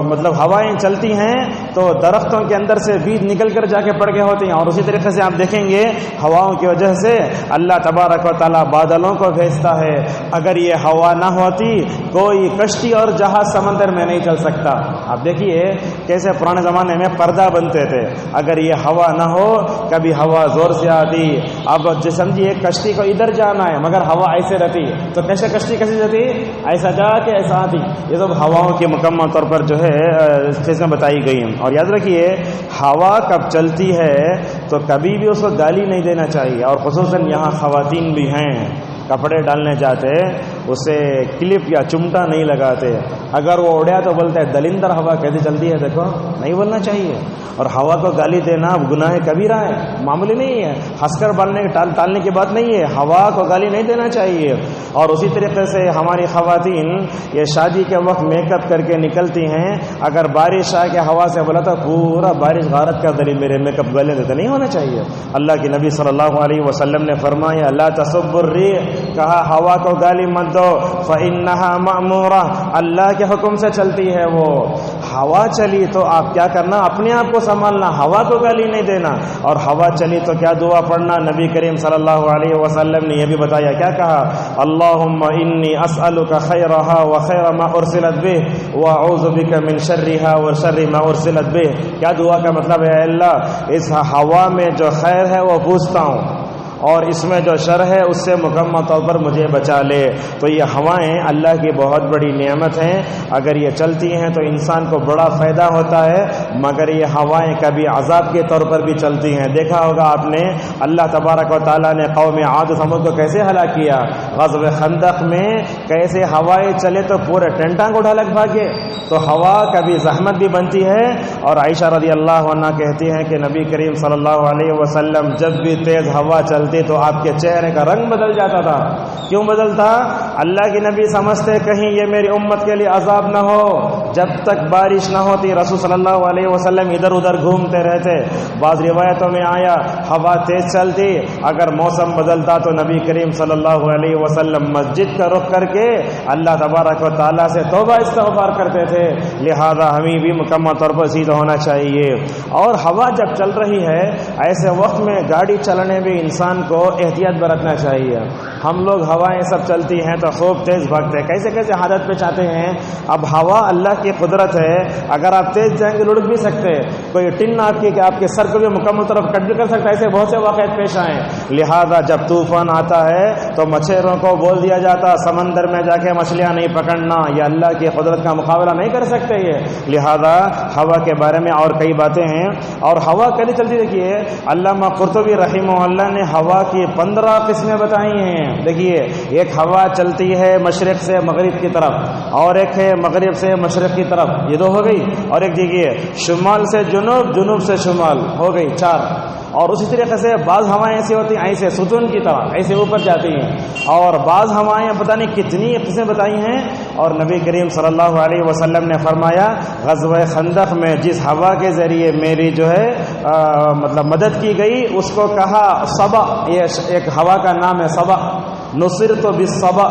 مطلب ہوائیں چلتی ہیں تو درختوں کے اندر سے بیج نکل کر جا کے پڑ کے ہوتے ہیں، اور اسی طریقے سے آپ دیکھیں گے ہواؤں کی وجہ سے اللہ تبارک و تعالیٰ بادلوں کو بھیجتا ہے۔ اگر یہ ہوا نہ ہوتی کوئی کشتی اور جہاز سمندر میں نہیں چل سکتا۔ آپ دیکھیے کیسے پرانے زمانے میں پردہ بنتے تھے، اگر یہ ہوا نہ ہو کبھی ہوا زور سے آتی، اب سمجھیے کشتی کو ادھر جانا ہے مگر ہوا ایسے رہتی تو کیسے کشتی کیسے جاتی، ایسا جا کے ایسا آتی۔ یہ سب ہواؤں کی مکمل طور پر جو ہے چیزیں بتائی گئی ہیں۔ اور یاد رکھیے ہوا کب چلتی ہے تو کبھی بھی اس کو گالی نہیں دینا چاہیے، اور خصوصاً یہاں خواتین بھی ہیں، کپڑے ڈالنے جاتے اسے کلپ یا چمٹا نہیں لگاتے. اگر وہ اڑیا تو بولتے ہیں دلندر ہوا کیسے چلتی ہے دیکھو. نہیں بولنا چاہیے. اور ہوا کو گالی دینا گناہ کبیرہ ہے, معمولی نہیں ہے. ہنس کر ٹالنے کی بات نہیں ہے. ہوا کو گالی نہیں دینا چاہیے. اور اسی طریقے سے ہماری خواتین یہ شادی کے وقت میک اپ کر کے نکلتی ہیں, اگر بارش آ کے ہوا سے بولا تو پورا بارش غارت کر دلی میرے میک اپ گلے دیتے نہیں ہونا چاہیے. اللہ کے نبی صلی اللہ علیہ وسلم نے فرمایا لا تسبوا الريح, کہا ہوا کو گالی مت دو, فإنها مأمورة, اللہ کے حکم سے چلتی ہے وہ. ہوا چلی تو آپ کیا کرنا, اپنے آپ کو سنبھالنا, ہوا کو گالی نہیں دینا. اور ہوا چلی تو کیا دعا پڑھنا, نبی کریم صلی اللہ علیہ وسلم نے یہ بھی بتایا, کیا کہا, اللہم انی اسألک خیرها وخیر ما ارسلت به واعوذ بک من شرها وشر ما ارسلت به. کیا دعا کا مطلب ہے, اے اللہ اس ہوا میں جو خیر ہے وہ پوچھتا ہوں, اور اس میں جو شر ہے اس سے مکمل طور پر مجھے بچا لے. تو یہ ہوائیں اللہ کی بہت بڑی نعمت ہیں. اگر یہ چلتی ہیں تو انسان کو بڑا فائدہ ہوتا ہے, مگر یہ ہوائیں کبھی عذاب کے طور پر بھی چلتی ہیں. دیکھا ہوگا آپ نے اللہ تبارک و تعالیٰ نے قوم عاد و ثمود کو کیسے ہلاک کیا. غزوہ خندق میں کیسے ہوائیں چلے تو پورے ٹینٹاں کو ڈھلک بھاگے. تو ہوا کبھی زحمت بھی بنتی ہے. اور عائشہ رضی اللہ عنہ کہتی ہیں کہ نبی کریم صلی اللہ علیہ وسلم جب بھی تیز ہوا چلتی تو آپ کے چہرے کا رنگ بدل جاتا تھا. کیوں بدلتا, اللہ کی نبی سمجھتے کہیں یہ میری امت کے لیے عذاب نہ ہو. جب تک بارش نہ ہوتی رسول صلی اللہ علیہ وسلم ادھر ادھر گھومتے رہتے. بعض روایتوں میں آیا ہوا تیز چلتی, اگر موسم بدلتا تو نبی کریم صلی اللہ علیہ وسلم مسجد کا رخ کر کے اللہ تبارک و تعالیٰ سے توبہ استغفار کرتے تھے. لہذا ہمیں بھی مکمل طور پر سیدھا ہونا چاہیے. اور ہوا جب چل رہی ہے ایسے وقت میں گاڑی چلانے میں انسان کو احتیاط برتنا چاہیے. ہم لوگ ہوائیں سب چلتی ہیں تو خوب تیز بھاگتے ہیں, کیسے کیسے حالت پہ چاہتے ہیں. اب ہوا اللہ کی قدرت ہے, اگر آپ تیز جائیں گے لڑک بھی سکتے, کوئی ٹن آپ کے سر کو بھی مکمل طرف کٹ بھی کر سکتا ہے. ایسے بہت سے واقعات پیش آئیں. لہذا جب طوفان آتا ہے تو مچھروں کو بول دیا جاتا سمندر میں جا کے مچھلیاں نہیں پکڑنا, یہ اللہ کی قدرت کا مقابلہ نہیں کر سکتے یہ. لہذا ہوا کے بارے میں اور کئی باتیں ہیں. اور ہوا کیسے چلتی, دیکھیے علامہ قرطبی رحمہ اللہ نے ہوا کی 15 قسمیں بتائی ہیں. دیکھیے ایک ہوا چلتی ہے مشرق سے مغرب کی طرف, اور ایک ہے مغرب سے مشرق کی طرف, یہ 2 ہو گئی. اور ایک دیکھیے شمال سے جنوب, جنوب سے شمال, ہو گئی 4. اور اسی طریقے سے بعض ہوائیں ایسی ہوتی ہیں ایسے ستون کی طرح ایسے اوپر جاتی ہیں, اور بعض ہوائیں پتہ نہیں کتنی قسمیں بتائی ہیں. اور نبی کریم صلی اللہ علیہ وسلم نے فرمایا غزوہ خندق میں جس ہوا کے ذریعے میری جو ہے مطلب مدد کی گئی اس کو کہا صبا. یہ ایک ہوا کا نام ہے صبا, نصرت بالصبا.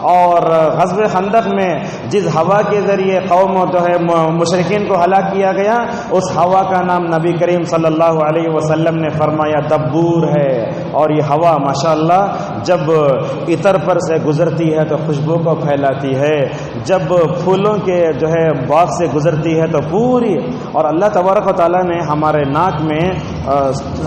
اور غزوہ خندق میں جس ہوا کے ذریعے قوم جو ہے مشرکین کو ہلاک کیا گیا اس ہوا کا نام نبی کریم صلی اللہ علیہ وسلم نے فرمایا دبور ہے. اور یہ ہوا ماشاءاللہ جب عطر پر سے گزرتی ہے تو خوشبو کو پھیلاتی ہے, جب پھولوں کے جو ہے باغ سے گزرتی ہے تو پوری. اور اللہ تبارک و تعالیٰ نے ہمارے ناک میں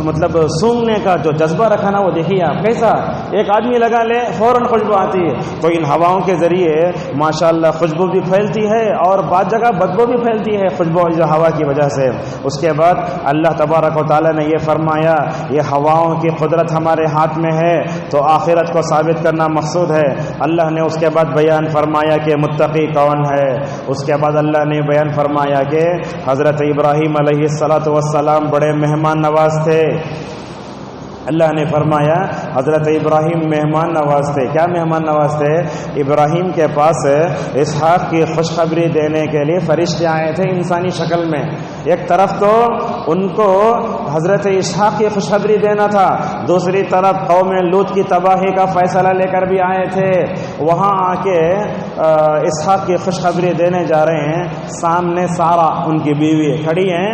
مطلب سونگنے کا جو جذبہ رکھا نا, وہ دیکھیے آپ کیسا, ایک آدمی لگا لے فوراً خوشبو آتی ہے. تو ان ہواؤں کے ذریعے ماشاءاللہ خوشبو بھی پھیلتی ہے اور بعض جگہ بدبو بھی پھیلتی ہے خوشبو جو ہوا کی وجہ سے. اس کے بعد اللہ تبارک و تعالیٰ نے یہ فرمایا یہ ہواؤں کی قدرت ہمارے ہاتھ میں ہے, تو آخرت کو ثابت کرنا مقصود ہے. اللہ نے اس کے بعد بیان فرمایا کہ متقی کون ہے. اس کے بعد اللہ نے بیان فرمایا کہ حضرت ابراہیم علیہ السلام بڑے مہمان نواز تھے. اللہ نے فرمایا حضرت ابراہیم مہمان نواز تھے. کیا مہمان نواز تھے؟ ابراہیم کے پاس اسحاق کی خوشخبری دینے کے لیے فرشتے آئے تھے انسانی شکل میں. ایک طرف تو ان کو حضرت اسحاق کی خوشخبری دینا تھا, دوسری طرف قوم لوط کی تباہی کا فیصلہ لے کر بھی آئے تھے. وہاں آ کے اسحاق کی خوشخبری دینے جا رہے ہیں, سامنے سارا ان کی بیوی کھڑی ہیں.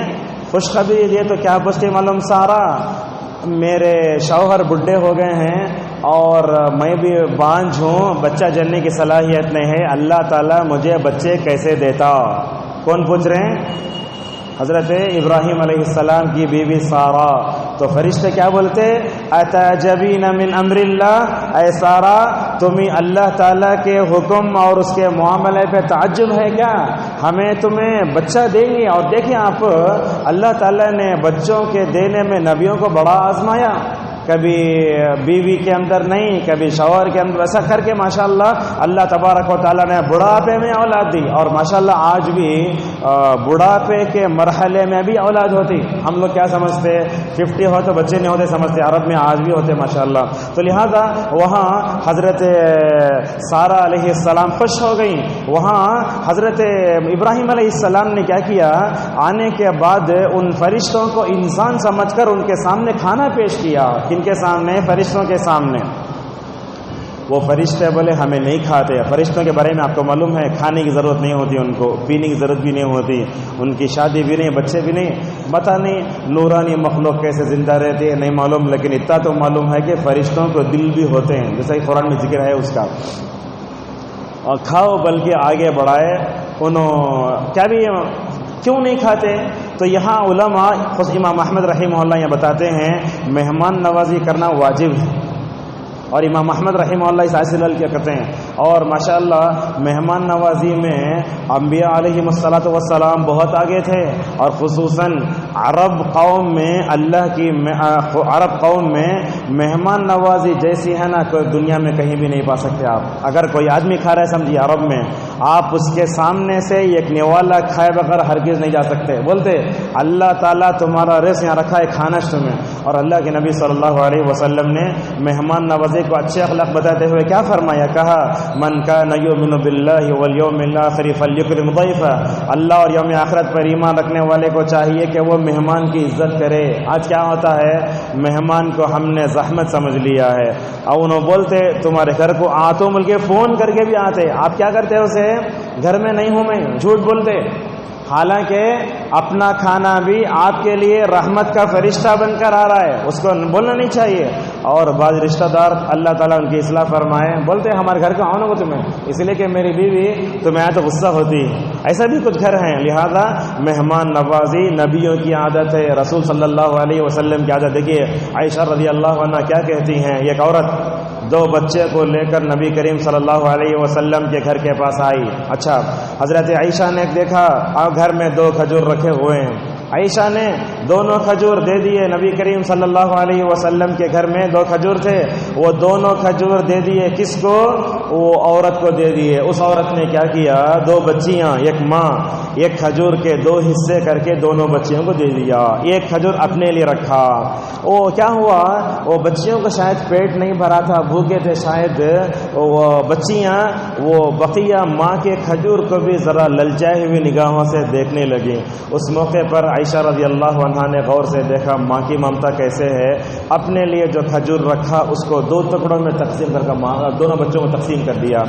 خوشخبری دی تو کیا پوچھتی معلوم, سارا میرے شوہر بڈھے ہو گئے ہیں اور میں بھی بانجھ ہوں, بچہ جننے کی صلاحیت نہیں ہے, اللہ تعالیٰ مجھے بچے کیسے دیتا. کون پوچھ رہے ہیں؟ حضرت ابراہیم علیہ السلام کی بیوی سارا. تو فرشتے کیا بولتے, اتعجبین من امر اللہ, اے سارا تمہیں اللہ تعالیٰ کے حکم اور اس کے معاملے پہ تعجب ہے کیا؟ ہمیں تمہیں بچہ دیں گے. اور دیکھیں آپ اللہ تعالیٰ نے بچوں کے دینے میں نبیوں کو بڑا آزمایا. کبھی بیوی کے اندر نہیں، کبھی شوہر کے اندر، ایسا کر کے ماشاءاللہ اللہ تبارک و تعالیٰ نے بڑھاپے میں اولاد دی. اور ماشاءاللہ آج بھی بڑھاپے کے مرحلے میں بھی اولاد ہوتی. ہم لوگ کیا سمجھتے 50 ہو تو بچے نہیں ہوتے سمجھتے، عرب میں آج بھی ہوتے ماشاءاللہ. تو لہذا وہاں حضرت سارہ علیہ السلام خوش ہو گئیں. وہاں حضرت ابراہیم علیہ السلام نے کیا کیا، آنے کے بعد ان فرشتوں کو انسان سمجھ کر ان کے سامنے کھانا پیش کیا. کن کے سامنے؟ فرشتوں کے سامنے. وہ فرشتے بولے ہمیں نہیں کھاتے. فرشتوں کے بارے میں آپ کو معلوم ہے کھانے کی ضرورت نہیں ہوتی، ان کو پینے کی ضرورت بھی نہیں ہوتی، ان کی شادی بھی نہیں، بچے بھی نہیں. پتہ نہیں نورانی مخلوق کیسے زندہ رہتے ہیں نہیں معلوم، لیکن اتنا تو معلوم ہے کہ فرشتوں کو دل بھی ہوتے ہیں، جیسا کہ قرآن میں ذکر ہے اس کا. اور کھاؤ بلکہ آگے بڑھائے. انہوں کیا بھی کیوں نہیں کھاتے؟ تو یہاں علماء خود امام احمد رحمہ اللہ یہ بتاتے ہیں مہمان نوازی کرنا واجب ہے. اور امام احمد رحمہ اللہ اس حاصل کیا کرتے ہیں. اور ماشاءاللہ مہمان نوازی میں انبیاء علیہ الصلوۃ والسلام بہت آگے تھے. اور خصوصاً عرب قوم میں مہمان نوازی جیسی ہے نا کوئی دنیا میں کہیں بھی نہیں پا سکتے آپ. اگر کوئی آدمی کھا رہا ہے سمجھیے عرب میں، آپ اس کے سامنے سے ایک نوالا کھائے بغیر ہرگز نہیں جا سکتے. بولتے اللہ تعالیٰ تمہارا رزق یہاں رکھا ہے کھانا تمہیں. اور اللہ کے نبی صلی اللہ علیہ وسلم نے مہمان نوازی کو اچھے اخلاق بتاتے ہوئے کیا فرمایا؟ کہا من کان یؤمن باللہ والیوم الاخر فلیکرم ضیفہ. اللہ اور یوم آخرت پر ایمان رکھنے والے کو چاہیے کہ وہ مہمان کی عزت کرے. آج کیا ہوتا ہے، مہمان کو ہم نے زحمت سمجھ لیا ہے. اور انہوں بولتے تمہارے گھر کو آتوں بلکہ فون کر کے بھی آتے. آپ کیا کرتے اسے گھر میں نہیں ہوں میں، جھوٹ بولتے. حالانکہ اپنا کھانا بھی آپ کے لیے رحمت کا فرشتہ بن کر آ رہا ہے، اس کو بولنا نہیں چاہیے. اور بعض رشتہ دار اللہ تعالیٰ ان کی اصلاح فرمائے بولتے ہیں ہمارے گھر کا آنا کو تمہیں اس لیے کہ میری بیوی تمہیں آیا تو غصہ ہوتی. ایسا بھی کچھ گھر ہیں. لہذا مہمان نوازی نبیوں کی عادت ہے، رسول صلی اللہ علیہ وسلم کی عادت. دیکھیے عائشہ رضی اللہ عنہ کیا کہتی ہیں، ایک عورت 2 بچے کو لے کر نبی کریم صلی اللہ علیہ وسلم کے گھر کے پاس آئی. اچھا حضرت عائشہ نے دیکھا گھر میں 2 کھجور رکھے ہوئے ہیں. عائشہ نے دونوں کھجور دے دیے. نبی کریم صلی اللہ علیہ وسلم کے گھر میں 2 کھجور تھے، وہ دونوں کھجور دے دیے. کس کو؟ وہ عورت کو دے دیے. اس عورت نے کیا کیا، 2 بچیاں، ایک ماں، ایک کھجور کے 2 حصے کر کے دونوں بچیوں کو دے دیا. ایک کھجور اپنے لیے رکھا. وہ کیا ہوا، وہ بچیوں کو شاید پیٹ نہیں بھرا تھا، بھوکے تھے شاید. وہ بچیاں وہ بقیہ ماں کے کھجور کو بھی ذرا للچائے ہوئی نگاہوں سے دیکھنے لگی. اس موقع پر عائشہ رضی اللہ عنہا نے غور سے دیکھا ماں کی ممتا کیسے ہے. اپنے لیے جو کھجور رکھا اس کو 2 ٹکڑوں میں تقسیم کر کے دونوں بچوں کو تقسیم کر دیا.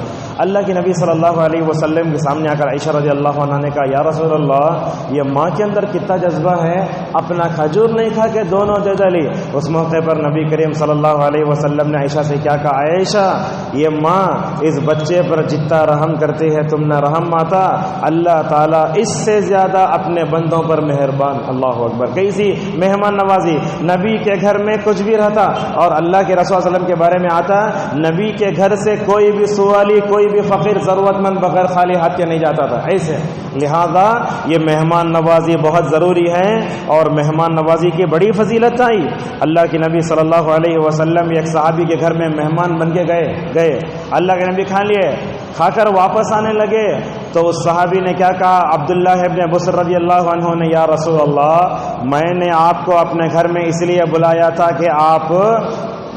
اللہ کے نبی صلی اللہ علیہ وسلم کے سامنے آ کر عائشہ رضی اللہ عنہا نے کہا یا رسول اللہ یہ ماں کے اندر کتنا جذبہ ہے، اپنا کھجور نہیں کھا کے دونوں دے ڈالی. اس موقع پر نبی کریم صلی اللہ علیہ وسلم نے عائشہ سے کیا کہا، عائشہ یہ ماں اس بچے پر جتنا رحم کرتی ہے تم نہ رحم آتا، اللہ تعالیٰ اس سے زیادہ اپنے بندوں پر مہربان. اللہ اکبر. کیسی مہمان نوازی. نبی کے گھر میں کچھ بھی رہتا اور اللہ کے رسول صلی اللہ علیہ وسلم کے بارے میں آتا، نبی کے گھر سے کوئی بھی سوالی، کوئی بھی فقیر ضرورت مند بغیر خالی ہاتھ کے نہیں جاتا تھا. ایسے لہذا یہ مہمان نوازی بہت ضروری ہے. اور مہمان نوازی کی بڑی فضیلت آئی. اللہ کے نبی صلی اللہ علیہ وسلم ایک صحابی کے گھر میں مہمان بن کے گئے. اللہ کے نبی کھا لیے، کھا کر واپس آنے لگے تو اس صحابی نے کیا کہا، عبداللہ ابن بصر رضی اللہ عنہ نے، یا رسول اللہ میں نے آپ کو اپنے گھر میں اس لیے بلایا تھا کہ آپ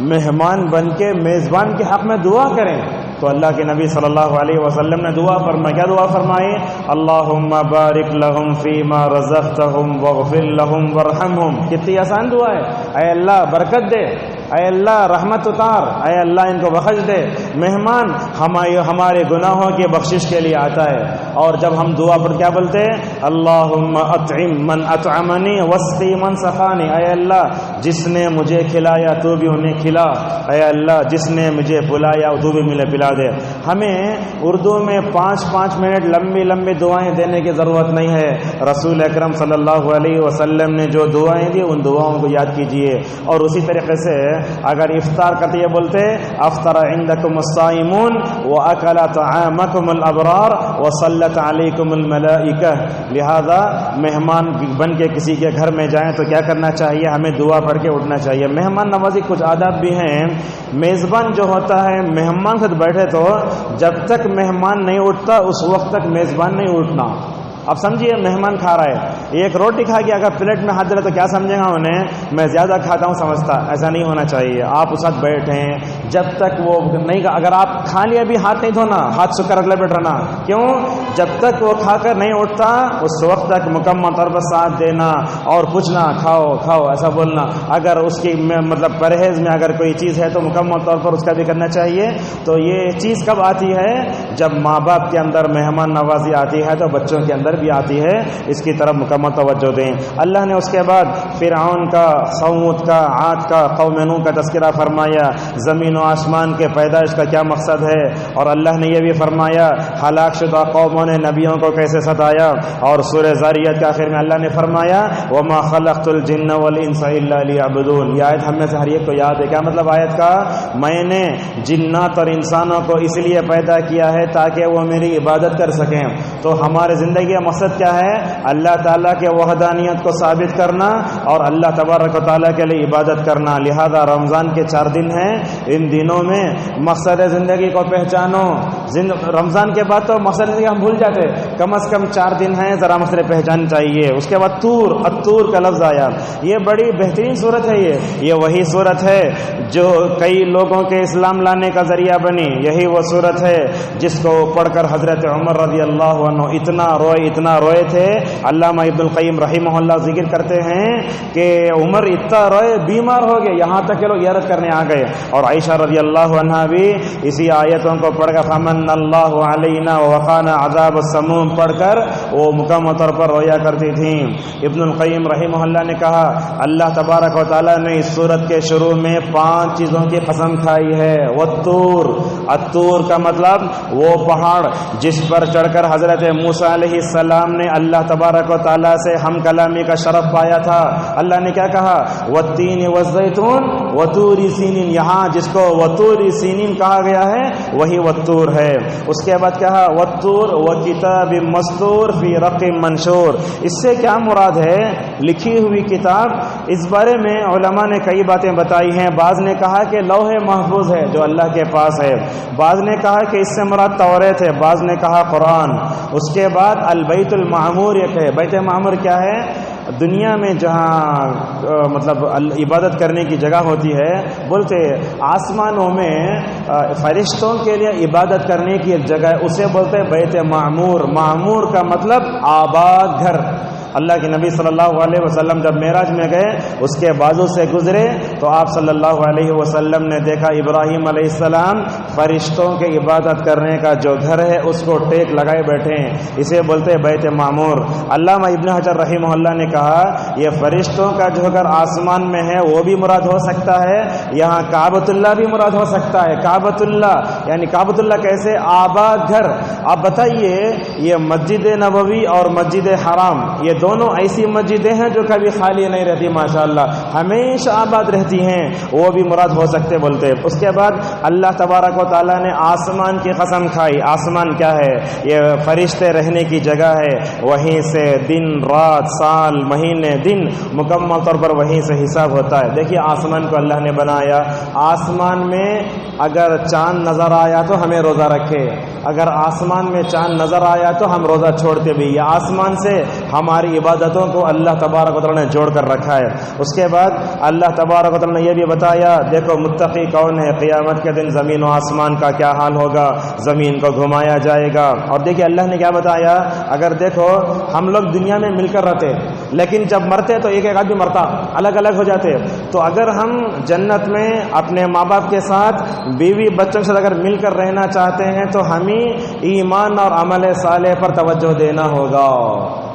مہمان بن کے میزبان کے حق میں دعا کریں. تو اللہ کے نبی صلی اللہ علیہ وسلم نے دعا فرمائی. کیا دعا فرمائی؟ اللہم بارک لہم فیما رزقتہم واغفر لہم وارحمہم. کتنی آسان دعا ہے. اے اللہ برکت دے، اے اللہ رحمت اتار، اے اللہ ان کو بخش دے. مہمان ہمارے گناہوں کی بخشش کے لیے آتا ہے. اور جب ہم دعا پر کیا بولتے ہیں، اللہم اطعم من اطعمنی واسقی من سقانی. اے اللہ جس نے مجھے کھلایا تو بھی انہیں کھلا، اے اللہ جس نے مجھے پلایا تو بھی مجھے پلا دے. ہمیں اردو میں 5 منٹ لمبی دعائیں دینے کی ضرورت نہیں ہے. رسول اکرم صلی اللہ علیہ وسلم نے جو دعائیں دی ان دعاؤں کو یاد کیجئے. اور اسی طریقے سے اگر افطار کرتے یہ بولتے افطر عندکم الصائمون واکل طعامکم الابرار وصلت علیکم الملائکہ. لہذا مہمان بن کے کسی کے گھر میں جائیں تو کیا کرنا چاہیے؟ ہمیں دعا پڑھ کے اٹھنا چاہیے. مہمان نوازی کچھ آداب بھی ہیں. میزبان جو ہوتا ہے مہمان کے ساتھ بیٹھے تو جب تک مہمان نہیں اٹھتا اس وقت تک میزبان نہیں اٹھنا. اب سمجھیے مہمان کھا رہا ہے, ایک روٹی کھا کے اگر پلیٹ میں ہاتھ ڈالے تو کیا سمجھے گا انہیں میں زیادہ کھاتا ہوں سمجھتا. ایسا نہیں ہونا چاہیے. آپ اس وقت بیٹھیں جب تک وہ نہیں, اگر آپ کھا لیا بھی ہاتھ نہیں دھونا, ہاتھ سکر اگلے بیٹھ رہنا. کیوں؟ جب تک وہ کھا کر نہیں اٹھتا اس وقت تک مکمل طور پر ساتھ دینا اور پوچھنا کھاؤ کھاؤ ایسا بولنا. اگر اس کی مطلب پرہیز میں اگر کوئی چیز ہے تو مکمل طور پر اس کا بھی کرنا چاہیے. تو یہ چیز کب آتی ہے؟ جب ماں باپ کے اندر مہمان نوازی آتی ہے تو بچوں کے اندر بھی آتی ہے. اس کی طرف مکمل توجہ دیں. اللہ نے اس کے بعد فرعون کا, سمود کا, عاد کا, قوم نوح کا تذکرہ فرمایا. زمین و آسمان کے پیدائش کا کیا مقصد ہے, اور اللہ نے یہ بھی فرمایا ہلاک شدہ قوموں نے نبیوں کو کیسے ستایا. اور سورہ ذاریات کے آخر میں اللہ نے فرمایا وما خلقت الجن والانس الا لیعبدون. یہ آیت ہم میں سے ہر ایک کو یاد ہے. کیا مطلب آیت کا؟ میں نے جنات اور انسانوں کو اس لیے پیدا کیا ہے تاکہ وہ میری عبادت کر سکیں. تو ہمارے زندگی کا مقصد کیا ہے؟ اللہ تعالیٰ کے وحدانیت کو ثابت کرنا اور اللہ تبارک و تعالیٰ کے لیے عبادت کرنا. لہذا رمضان کے 4 دن ہیں, ان دنوں میں مقصد زندگی کو پہچانو. رمضان کے بعد تو مقصد زندگی ہم بھول جاتے. کم از کم 4 دن ہیں, ذرا مقصد پہچان چاہیے. اس کے بعد الطور کا لفظ آیا. یہ بڑی بہترین صورت ہے. یہ وہی صورت ہے جو کئی لوگوں کے اسلام لانے کا ذریعہ بنی. یہی وہ صورت ہے جس کو پڑھ کر حضرت عمر رضی اللہ عنہ اتنا روئے تھے. علامہ ابن القیم رحمہ اللہ ذکر کرتے ہیں کہ عمر اتنا روئے بیمار ہو گئے, یہاں تک کہ لوگ عیادت کرنے آ گئے. اور عائشہ رضی اللہ عنہا بھی اسی آیتوں کو پڑھ کر فمن اللہ علینا وقانا عذاب السموم پڑھ کر وہ مکمل طور پر رویا کرتی تھیں. ابن القیم رحمہ اللہ نے کہا اللہ تبارک و تعالیٰ نے اس سورت کے شروع میں 5 چیزوں کی قسم کھائی ہے. الطور کا مطلب وہ پہاڑ جس پر چڑھ کر حضرت موسیٰ علیہ السلام نے اللہ تبارک و تعالیٰ سے ہم کلامی کا شرف پایا تھا. اللہ نے کیا کہا؟ والتین والزیتون وطور سینین. یہاں جس کو وطور سینین کہا گیا ہے وہی والطور ہے. اس کے بعد کہا والطور وکتاب مستور فی رق منشور. اس سے کیا مراد ہے؟ لکھی ہوئی کتاب. اس بارے میں علماء نے کئی باتیں بتائی ہیں. بعض نے کہا کہ لوح محفوظ ہے جو اللہ کے پاس ہے. بعض نے کہا کہ اس سے مراد توریت ہے. بعض نے کہا قرآن. اس کے بعد البیت المعمور ایک ہے. بیت معمور کیا ہے؟ دنیا میں جہاں مطلب عبادت کرنے کی جگہ ہوتی ہے, بولتے آسمانوں میں فرشتوں کے لیے عبادت کرنے کی ایک جگہ ہے, اسے بولتے بیت معمور. معمور کا مطلب آباد گھر. اللہ کے نبی صلی اللہ علیہ وسلم جب معراج میں گئے اس کے بازو سے گزرے تو آپ صلی اللہ علیہ وسلم نے دیکھا ابراہیم علیہ السلام فرشتوں کے عبادت کرنے کا جو گھر ہے اس کو ٹیک لگائے بیٹھے ہیں, اسے بولتے بیت معمور. علامہ ابن حجر رحمہ اللہ نے کہا یہ فرشتوں کا جو گھر آسمان میں ہے وہ بھی مراد ہو سکتا ہے, یہاں کعبۃ اللہ بھی مراد ہو سکتا ہے. کعبۃ اللہ یعنی کعبۃ اللہ کیسے؟ آباد گھر. آپ بتائیے یہ مسجد نبوی اور مسجد حرام یہ دونوں ایسی مسجدیں ہیں جو کبھی خالی نہیں رہتی, ماشاءاللہ ہمیشہ آباد رہتی ہیں, وہ بھی مراد ہو سکتے بولتے. اس کے بعد اللہ تبارک و تعالیٰ نے آسمان کی قسم کھائی. آسمان کیا ہے؟ یہ فرشتے رہنے کی جگہ ہے, وہیں سے دن رات سال مہینے دن مکمل طور پر وہیں سے حساب ہوتا ہے. دیکھیے آسمان کو اللہ نے بنایا. آسمان میں اگر چاند نظر آیا تو ہمیں روزہ رکھے, اگر آسمان میں چاند نظر آیا تو ہم روزہ چھوڑتے بھی. یہ آسمان سے ہماری عبادتوں کو اللہ تبارک و تعالیٰ نے جوڑ کر رکھا ہے. اس کے بعد اللہ تبارک و تعالیٰ نے یہ بھی بتایا دیکھو متقی کون ہے, قیامت کے دن زمین و آسمان کا کیا حال ہوگا, زمین کو گھمایا جائے گا. اور دیکھیے اللہ نے کیا بتایا, اگر دیکھو ہم لوگ دنیا میں مل کر رہتے لیکن جب مرتے تو ایک ایک آدمی مرتا, الگ الگ ہو جاتے. تو اگر ہم جنت میں اپنے ماں باپ کے ساتھ بیوی بچوں کے ساتھ اگر مل کر رہنا چاہتے ہیں تو ہمیں ایمان اور عمل صالح پر توجہ دینا ہوگا.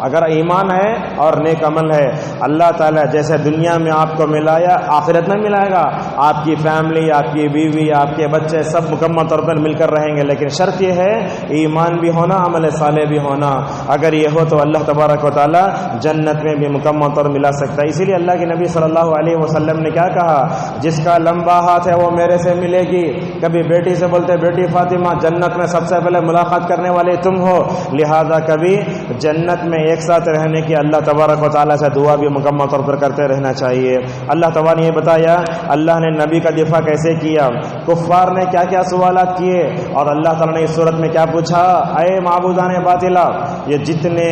اگر ایمان ہے اور نیک عمل ہے، اللہ تعالیٰ جیسے دنیا میں آپ کو ملایا آخرت میں ملائے گا. آپ کی فیملی، آپ کی بیوی، آپ کے بچے سب مکمل طور پر مل کر رہیں گے، لیکن شرط یہ ہے ایمان بھی ہونا، عمل صالح بھی ہونا. اگر یہ ہو تو اللہ تبارک و تعالیٰ جنت میں بھی مکمل طور ملا سکتا ہے. اسی لیے اللہ کے نبی صلی اللہ علیہ وسلم نے کیا کہا؟ جس کا لمبا ہاتھ ہے وہ میرے سے ملے گی. کبھی بیٹی سے بولتے بیٹی فاطمہ جنت میں سب سے پہلے ملاقات کرنے والے تم ہو، لہذا کبھی جنت میں ایک ساتھ رہنے کی اللہ تبارک و تعالیٰ سے دعا بھی مکمل طور پر کرتے رہنا چاہیے. اللہ تعالیٰ نے یہ بتایا اللہ نے نبی کا دفاع کیسے کیا، کفار نے کیا کیا سوالات کیے، اور اللہ تعالیٰ نے اس صورت میں کیا پوچھا؟ اے معبودان باطلا، یہ جتنے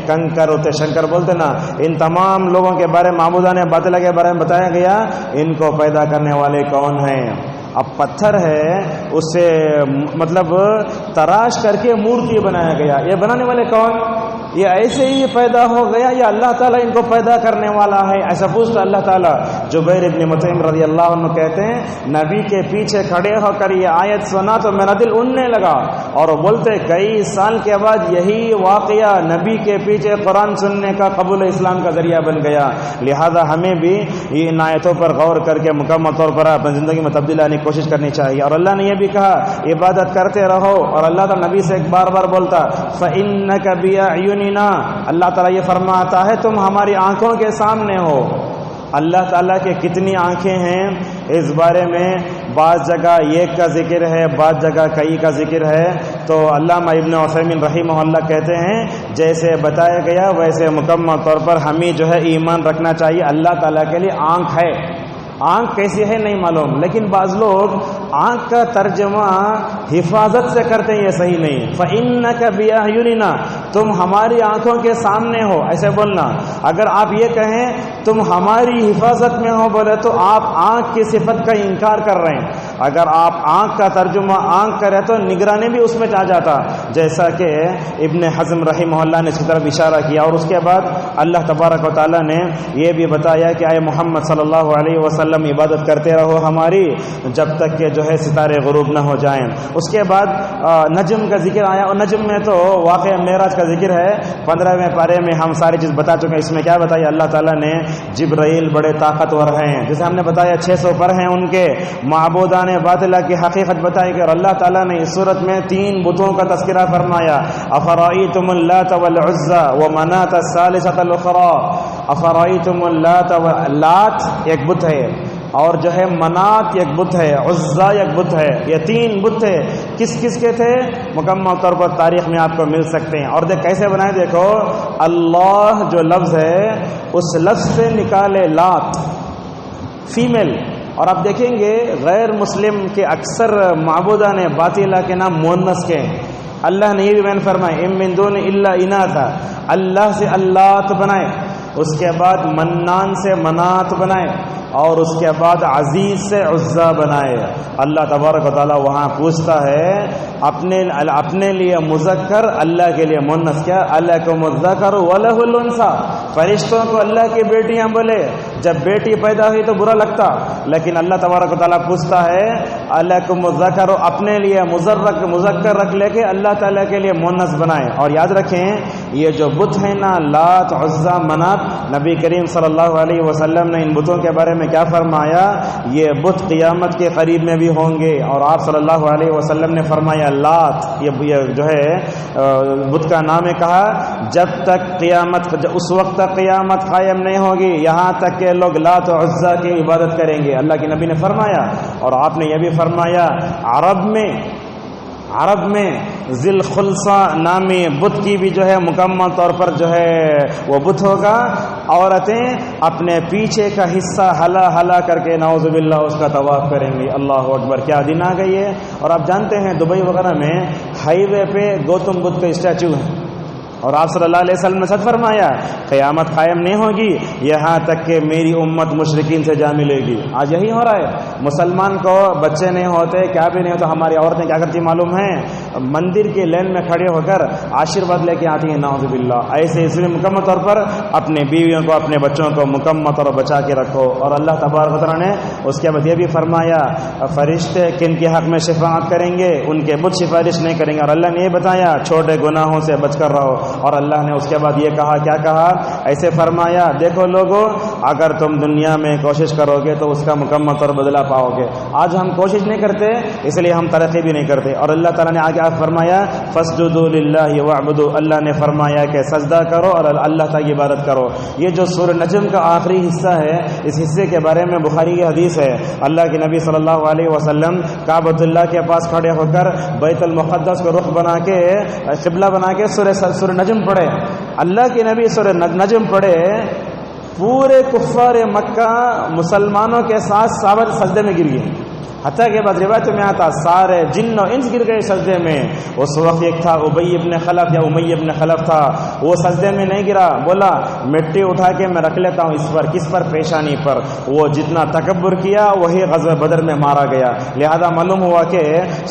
کنکر ہوتے شنکر بولتے نا، ان تمام لوگوں کے بارے میں، معبودان باطلا کے بارے میں بتایا گیا ان کو پیدا کرنے والے کون ہیں. اب پتھر ہے اسے مطلب تراش کر کے مورتی بنایا گیا، یہ بنانے والے کون؟ یہ ایسے ہی پیدا ہو گیا یا اللہ تعالیٰ ان کو پیدا کرنے والا ہے؟ ایسا پوچھتا اللہ تعالیٰ. جبیر ابن مطعم رضی اللہ عنہ کہتے ہیں نبی کے پیچھے کھڑے ہو کر یہ آیت سنا تو میرا دل اننے لگا، اور بولتے کئی سال کے بعد یہی واقعہ نبی کے پیچھے قرآن سننے کا قبول اسلام کا ذریعہ بن گیا. لہذا ہمیں بھی ان آیتوں پر غور کر کے مکمل طور پر اپنی زندگی میں تبدیلی لانے کی کوشش کرنی چاہیے. اور اللہ نے یہ بھی کہا عبادت کرتے رہو، اور اللہ تعالیٰ نبی سے بار بار بولتا فَإِنَّكَ بِأَعْيُنِنَا، اللہ تعالیٰ یہ فرماتا ہے تم ہماری آنکھوں کے سامنے ہو. اللہ تعالیٰ کے کتنی آنکھیں ہیں اس بارے میں بعض جگہ ایک کا ذکر ہے، بعض جگہ کئی کا ذکر ہے. تو علامہ ابن عثیمین رحمہ اللہ کہتے ہیں جیسے بتایا گیا ویسے مکمل طور پر ہمیں جو ہے ایمان رکھنا چاہیے. اللہ تعالیٰ کے لیے آنکھ ہے، آنکھ کیسی ہے نہیں معلوم، لیکن بعض لوگ آنکھ کا ترجمہ حفاظت سے کرتے ہیں، یہ صحیح نہیں. فَإِنَّكَ بِأَعْيُنِنَا، تم ہماری آنکھوں کے سامنے ہو، ایسے بولنا. اگر آپ یہ کہیں تم ہماری حفاظت میں ہو بولے تو آپ آنکھ کی صفت کا انکار کر رہے ہیں. اگر آپ آنکھ کا ترجمہ آنکھ کرے تو نگرانی بھی اس میں آ جاتا، جیسا کہ ابن حزم رحمہ اللہ نے اس کی طرف اشارہ کیا. اور اس کے بعد اللہ تبارک و تعالیٰ نے یہ بھی بتایا کہ اے محمد صلی اللہ علیہ وسلم عبادت کرتے رہو ہماری جب تک کہ جو ہے ستارے غروب نہ ہو جائیں. اس کے بعد نجم کا ذکر آیا، اور نجم میں تو واقعہ معراج کا ذکر ہے. 15ویں پارے میں ہم ساری چیز بتا چکے ہیں. اس میں کیا بتایا اللہ تعالیٰ نے؟ جبرائیل بڑے طاقتور ہیں، جیسے ہم نے بتایا 600 پر ہیں ان کے. معبودان باطلا کی حقیقت بتائی گئی، اور اللہ تعالیٰ نے اس صورت میں 3 بتوں کا تذکرہ فرمایا. افرائیتم اللات والعزى ومناة الثالثة الأخرى. افرائیتم اللات، لات ایک بت ہے، اور جو ہے منات ایک بت ہے، عزا ایک بت ہے. یہ 3 بت تھے. کس کس کے تھے؟ مکمل طور پر تاریخ میں آپ کو مل سکتے ہیں. اور کیسے بنائے؟ دیکھو اللہ جو لفظ ہے اس لفظ سے نکالے لات، فیمیل. اور آپ دیکھیں گے غیر مسلم کے اکثر معبودان باطلا کے نام مؤنث کے ہیں. اللہ نے یہ بھی بیان فرمایا ام من دون الا اناثا، اللہ سے اللات بنائے، اس کے بعد منان سے منات بنائے، اور اس کے بعد عزیز سے عزا بنائے. اللہ تبارک و تعالیٰ وہاں پوچھتا ہے اپنے لیے مذکر، اللہ کے لیے مؤنث. کیا؟ الکم الذکر ولہ الانثی، فرشتوں کو اللہ کی بیٹیاں بولے. جب بیٹی پیدا ہوئی تو برا لگتا، لیکن اللہ تبارک و تعالیٰ پوچھتا ہے الکم الذکر، اپنے لیے مذکر رکھ لے کے اللہ تعالیٰ کے لیے مؤنث بنائے. اور یاد رکھیں یہ جو بت ہیں نا لات عزا منات، نبی کریم صلی اللہ علیہ وسلم نے ان بتوں کے بارے میں کیا فرمایا؟ یہ بت قیامت کے قریب میں بھی ہوں گے. اور آپ صلی اللہ علیہ وسلم نے فرمایا لات یہ جو ہے بت کا نام ہے، کہا جب تک قیامت، اس وقت تک قیامت قائم نہیں ہوگی یہاں تک کہ لوگ لات و عزا کی عبادت کریں گے. اللہ کے نبی نے فرمایا. اور آپ نے یہ بھی فرمایا عرب میں ذل خلصہ نامی بت کی بھی جو ہے مکمل طور پر جو ہے وہ بت ہوگا. عورتیں اپنے پیچھے کا حصہ ہلا کر کے نعوذ باللہ اس کا طواف کریں گی. اللہ اکبر، کیا دن آ گئی ہے. اور آپ جانتے ہیں دبئی وغیرہ میں ہائی وے پہ گوتم بدھ کا اسٹیچو ہے، اور آپ صلی اللہ علیہ وسلم نے سچ فرمایا قیامت قائم نہیں ہوگی یہاں تک کہ میری امت مشرکین سے جا ملے گی. آج یہی ہو رہا ہے. مسلمان کو بچے نہیں ہوتے، کیا بھی نہیں ہوتا. ہماری عورتیں کیا کرتی معلوم ہے؟ مندر کے لین میں کھڑے ہو کر آشیرواد لے کے آتی ہیں، نعوذ باللہ۔ ایسے اس لیے مکمل طور پر اپنے بیویوں کو، اپنے بچوں کو مکمل طور پر بچا کے رکھو۔ اور اللہ تبارک و تعالیٰ نے اس کے بعد یہ بھی فرمایا فرشتے کن کے حق میں شفاعت کریں گے، ان کے بت سفارش نہیں کریں گے۔ اور اللہ نے یہ بتایا چھوٹے گناہوں سے بچ کر رہو۔ اور اللہ نے اس کے بعد یہ کہا، کیا کہا؟ ایسے فرمایا دیکھو لوگو، اگر تم دنیا میں کوشش کرو گے تو اس کا مکمل طور بدلہ پاؤ گے۔ آج ہم کوشش نہیں کرتے، اس لیے ہم ترقی بھی نہیں کرتے۔ اور اللہ تعالیٰ نے آگے فرمایا فَاسْجُدُوا لِلَّهِ وَاعْبُدُوا، اللہ نے فرمایا کہ سجدہ کرو اور اللہ تعالیٰ کی عبادت کرو۔ یہ جو سورہ نجم کا آخری حصہ ہے، اس حصے کے بارے میں بخاری کی حدیث ہے، اللہ کے نبی صلی اللہ علیہ وسلم کعبۃ اللہ کے پاس کھڑے ہو کر بیت المقدس کو رخ بنا کے قبلہ بنا کے سورہ نجم پڑھے۔ اللہ کے نبی سورہ نجم پڑھے، پورے کفار مکہ مسلمانوں کے ساتھ صحابہ سجدے میں گر گئے، حتیٰ کہ بعد روایت میں آتا سارے جن و انس گر گئے سجدے میں۔ اس وقت ایک تھا ابی ابن خلف یا امی ابن خلف تھا، وہ سجدے میں نہیں گرا، بولا مٹی اٹھا کے میں رکھ لیتا ہوں اس پر، کس پر؟ پیشانی پر۔ وہ جتنا تکبر کیا وہی غزوہ بدر میں مارا گیا۔ لہذا معلوم ہوا کہ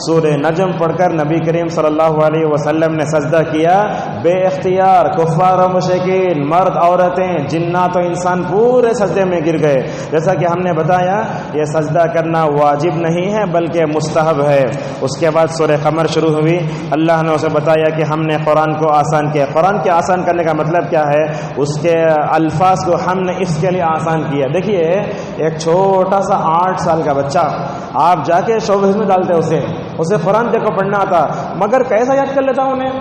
سورہ نجم پڑھ کر نبی کریم صلی اللہ علیہ وسلم نے سجدہ کیا، بے اختیار کفار و مشرکین، مرد عورتیں، جنات و انسان پورے سجدے میں گر گئے۔ جیسا کہ ہم نے بتایا یہ سجدہ کرنا واجب نہیں ہے بلکہ مستحب ہے۔ اس کے بعد سورہ قمر شروع ہوئی، اللہ نے اسے بتایا کہ ہم نے قرآن کو آسان کیا۔ قرآن کے آسان کرنے کا مطلب کیا ہے؟ اس کے الفاظ کو ہم نے اس کے لیے آسان کیا۔ دیکھیے ایک چھوٹا سا 8 سال کا بچہ، آپ جا کے شوبز میں ڈالتے اسے قرآن دیکھو پڑھنا آتا، مگر کیسا یاد کر لیتا انہیں؟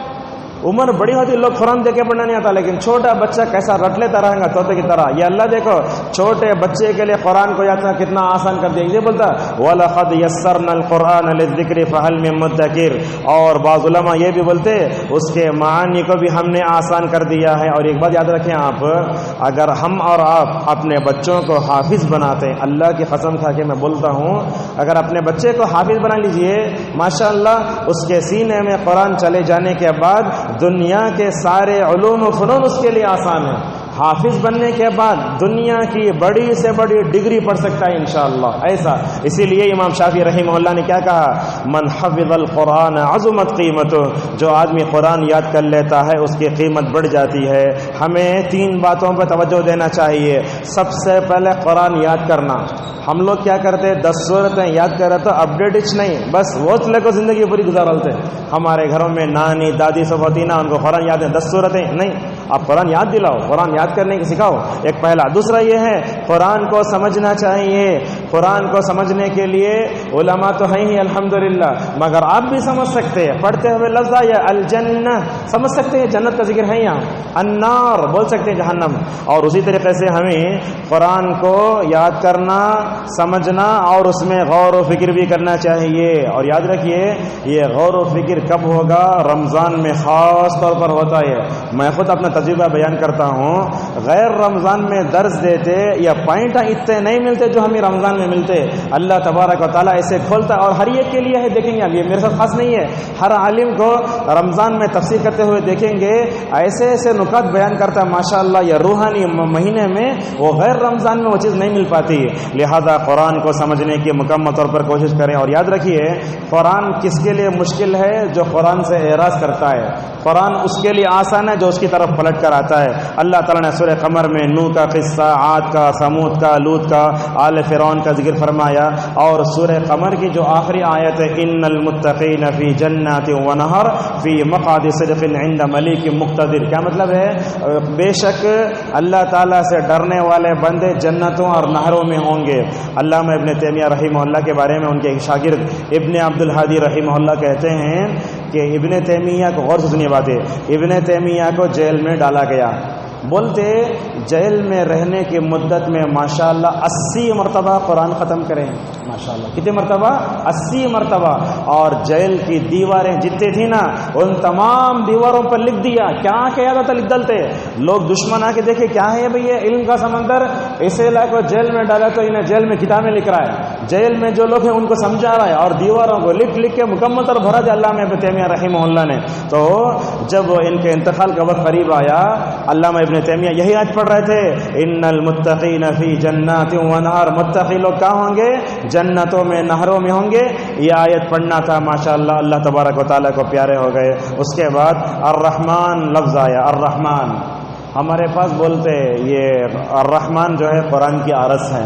عمر بڑی ہوتی لوگ قرآن دیکھ کے پڑھنا نہیں آتا، لیکن چھوٹا بچہ کیسا رٹ لیتا رہے گا طوطے کی طرح۔ یہ اللہ دیکھو چھوٹے بچے کے لیے قرآن کو یاد کرنا کتنا آسان کر دیا۔ یہ بولتا وَلَقَدْ يَسَّرْنَا الْقُرْآنَ لِلذِّكْرِ فَهَلْ مِن مُدَّكِرٍ، اور بعض علماء یہ بھی بولتے اس کے معانی کو بھی ہم نے آسان کر دیا ہے۔ اور ایک بات یاد رکھیں آپ، اگر ہم اور آپ اپنے بچوں کو حافظ بناتے ہیں، اللہ کی قسم کھا کے میں بولتا ہوں، اگر اپنے بچے کو حافظ بنا لیجئے، ماشاءاللہ اس کے سینے میں قرآن چلے جانے کے بعد دنیا کے سارے علوم و فنون اس کے لیے آسان ہے۔ حافظ بننے کے بعد دنیا کی بڑی سے بڑی ڈگری پڑھ سکتا ہے انشاءاللہ۔ ایسا اسی لیے امام شافعی رحمہ اللہ نے کیا کہا؟ من حفظ القرآن عظمت قیمتہ، جو آدمی قرآن یاد کر لیتا ہے اس کی قیمت بڑھ جاتی ہے۔ ہمیں 3 باتوں پر توجہ دینا چاہیے۔ سب سے پہلے قرآن یاد کرنا۔ ہم لوگ کیا کرتے؟ 10 سورتیں یاد کر رہے تو اپڈیٹ نہیں، بس وہ لے کو زندگی پوری گزارتے۔ ہمارے گھروں میں نانی دادی سب ہوتی نا، ان کو قرآن یاد ہے، 10 سورتیں نہیں، آپ قرآن یاد دلاؤ، قرآن یاد کرنے کی سکھاؤ، ایک پہلا۔ دوسرا یہ ہے قرآن کو سمجھنا چاہیے۔ قرآن کو سمجھنے کے لیے علماء تو ہیں ہی الحمدللہ، مگر آپ بھی سمجھ سکتے ہیں، پڑھتے ہوئے لفظ یا الجنہ سمجھ سکتے ہیں، جنت کا ذکر ہے یہاں، النار بول سکتے ہیں، جہنم۔ اور اسی طریقے سے ہمیں قرآن کو یاد کرنا، سمجھنا اور اس میں غور و فکر بھی کرنا چاہیے۔ اور یاد رکھیے یہ غور و فکر کب ہوگا؟ رمضان میں خاص طور پر ہوتا ہے۔ میں خود اپنا تجربہ بیان کرتا ہوں، غیر رمضان میں درس دیتے یا پوائنٹ اتنے نہیں ملتے جو ہمیں رمضان میں ملتے۔ اللہ تبارک و تعالیٰ ایسے کھولتا ہے، اور ہر ایک کے لیے ہے، دیکھیں گے اب یہ میرے ساتھ خاص نہیں ہے، ہر عالم کو رمضان میں تفسیر کرتے ہوئے دیکھیں گے ایسے ایسے نکات بیان کرتا ہے ماشاءاللہ۔ یہ روحانی مہینے میں وہ غیر رمضان میں وہ چیز نہیں مل پاتی۔ لہذا قرآن کو سمجھنے کی مکمل طور پر کوشش کریں۔ اور یاد رکھیے قرآن کس کے لیے مشکل ہے؟ جو قرآن سے اعراض کرتا ہے۔ قرآن اس کے لیے آسان ہے جو اس کی طرف پلٹ کر آتا ہے۔ اللہ تعالیٰ نے سورہ قمر میں نوح کا قصہ، عاد کا، سمود کا، لوط کا، آل فرعون کا ذکر فرمایا۔ اور سورہ قمر کی جو آخری آیت ہے ان المتقین فی جنات و نہر فی مقعد صدق عند ملیک مقتدر، کیا مطلب ہے؟ بے شک اللہ تعالیٰ سے ڈرنے والے بندے جنتوں اور نہروں میں ہوں گے۔ علامہ ابن تیمیہ رحمہ اللہ کے بارے میں ان کے شاگرد ابن عبد الحادی رحمہ اللہ کہتے ہیں کہ ابن تیمیہ کو، غور سے سنیے باتیں، ابن تیمیہ کو جیل میں ڈالا گیا۔ بولتے جیل میں رہنے کی مدت میں ماشاءاللہ 80 مرتبہ قرآن ختم کریں، ماشاءاللہ کتنے مرتبہ؟ 80 مرتبہ۔ اور جیل کی دیواریں جتنے تھی نا ان تمام دیواروں پر لکھ دیا، کیا کہا جاتا لکھ ڈالتے لوگ، دشمن آ کے دیکھے کیا ہے بھئی یہ علم کا سمندر، اسے لا کو جیل میں ڈالا تو انہیں جیل میں کتابیں لکھ رہا ہے۔ جیل میں جو لوگ ہیں ان کو سمجھا رہا ہے اور دیواروں کو لکھ کے مکمل طور بھرا دیا علامہ ابن تیمیہ رحمہ اللہ نے. تو جب ان کے انتقال کا وقت قریب آیا علامہ ابن تیمیہ یہی آیت پڑھ رہے تھے, ان المتقین فی جنات و نہر, متقی لوگ کہاں ہوں گے؟ جنتوں میں, نہروں میں ہوں گے. یہ آیت پڑھنا تھا, ماشاءاللہ اللہ تبارک و تعالیٰ کو پیارے ہو گئے. اس کے بعد الرحمن لفظ آیا. الرحمن ہمارے پاس بولتے یہ الرحمن جو ہے قرآن کی عرض ہے,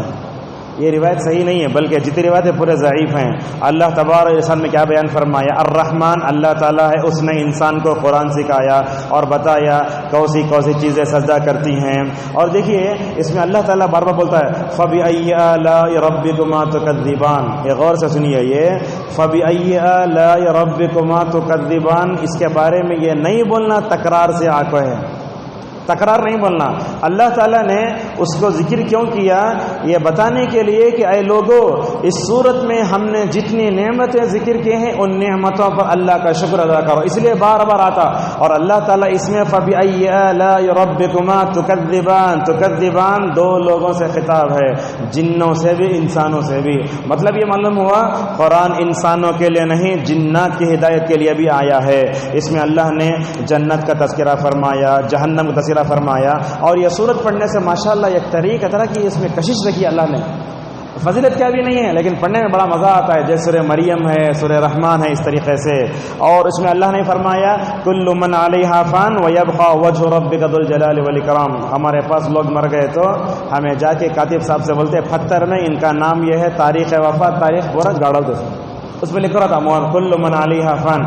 یہ روایت صحیح نہیں ہے بلکہ جتنی روایتیں پورے ضعیف ہیں. اللہ تبارک و تعالیٰ نے کیا بیان فرمایا؟ الرحمن اللہ تعالیٰ ہے, اس نے انسان کو قرآن سکھایا اور بتایا کون سی چیزیں سجدہ کرتی ہیں. اور دیکھیے اس میں اللہ تعالیٰ بار بار بولتا ہے فَبِأَيِّ آلَاءِ رَبِّكُمَا تُكَذِّبَانِ. یہ غور سے سنیے, یہ فَبِأَيِّ آلَاءِ رَبِّكُمَا تُكَذِّبَانِ, اس کے بارے میں یہ نہیں بولنا تکرار سے آکو ہے, تکرار نہیں بولنا. اللہ تعالیٰ نے اس کو ذکر کیوں کیا؟ یہ بتانے کے لیے کہ اے لوگو, اس صورت میں ہم نے جتنی نعمتیں ذکر کی ہیں ان نعمتوں پر اللہ کا شکر ادا کرو, اس لیے بار بار آتا. اور اللہ تعالیٰ اس میں فَبِأَيِّ آلَاءِ رَبِّكُمَا تُكَذِّبَانِ, تُكَذِّبَانِ دو لوگوں سے خطاب ہے, جنوں سے بھی انسانوں سے بھی. مطلب یہ معلوم ہوا قرآن انسانوں کے لیے نہیں جنات کی ہدایت کے لیے بھی آیا ہے. اس میں اللہ نے جنت کا تذکرہ فرمایا, جہنم کا تذکرہ فرمایا. اور یہ سورت پڑھنے سے ماشاءاللہ ایک طریقہ طرح کی اس میں کشش رکھی اللہ نے. فضیلت کیا بھی نہیں ہے لیکن پڑھنے میں بڑا مزہ آتا ہے, جیسے سورہ مریم ہے, سورہ رحمان ہے, اس طریقے سے. اور اس میں اللہ نے فرمایا کل من علیہا فان ویبقى وجہ ربک ذو الجلال والاکرام. ہمارے پاس لوگ مر گئے تو ہمیں جا کے کاتب صاحب سے بولتے پتھر میں ان کا نام یہ ہے, تاریخ وفات, تاریخ پورا گاڑا دو, اس میں لکھ رہا تھا کل من علیہا فان.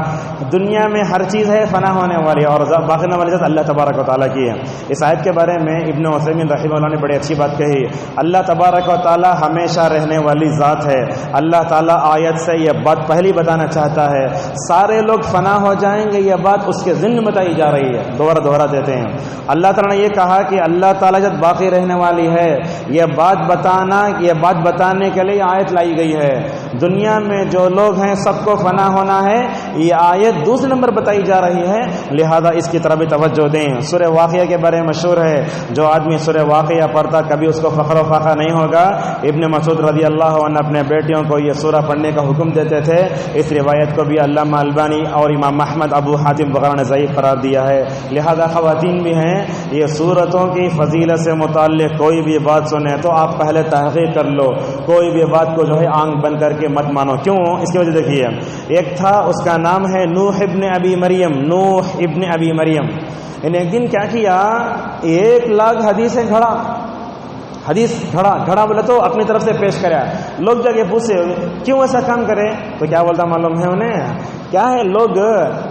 دنیا میں ہر چیز ہے فنا ہونے والی اور باقی ہونے والی ذات اللہ تبارک و تعالیٰ کی ہے. اس آیت کے بارے میں ابن عثیمین رحمہ اللہ نے بڑی اچھی بات کہی. اللہ تبارک و تعالیٰ ہمیشہ رہنے والی ذات ہے. اللہ تعالیٰ آیت سے یہ بات پہلی بتانا چاہتا ہے, سارے لوگ فنا ہو جائیں گے, یہ بات اس کے ذمہ بتائی جا رہی ہے, دوہرا دیتے ہیں. اللہ تعالیٰ نے یہ کہا کہ اللہ تعالیٰ جب باقی رہنے والی ہے, یہ بات بتانے کے لیے آیت لائی گئی ہے. دنیا میں جو لوگ ہیں سب کو فنا ہونا ہے, یہ آیت دوسرے نمبر بتائی جا رہی ہے, لہذا اس کی طرف بھی توجہ دیں. سورہ واقعہ کے بارے میں مشہور ہے, جو آدمی سورہ واقعہ پڑھتا کبھی اس کو فخر و فاقہ نہیں ہوگا. ابن مسعود رضی اللہ عنہ اپنے بیٹیوں کو یہ سورہ پڑھنے کا حکم دیتے تھے. اس روایت کو بھی علامہ البانی اور امام احمد, ابو حاتم وغیرہ نے ضعیف قرار دیا ہے. لہذا خواتین بھی ہیں, یہ سورتوں کی فضیلت سے متعلق کوئی بھی بات سنیں تو آپ پہلے تحقیق کر لو, کوئی بھی بات کو جو ہے آنکھ بند کر کے مت مانو. کیوں؟ اس کی وجہ دیکھیے, ایک تھا اس کا نام ہے نوح ابن ابی مریم. نوح ابن ابی مریم انہیں ایک دن کیا کیا, 1,00,000 حدیثیں گھڑا بولے تو اپنی طرف سے پیش کرا. لوگ جب یہ پوچھے کیوں ایسا کام کرے تو کیا بولتا معلوم ہے انہیں؟ کیا ہے, لوگ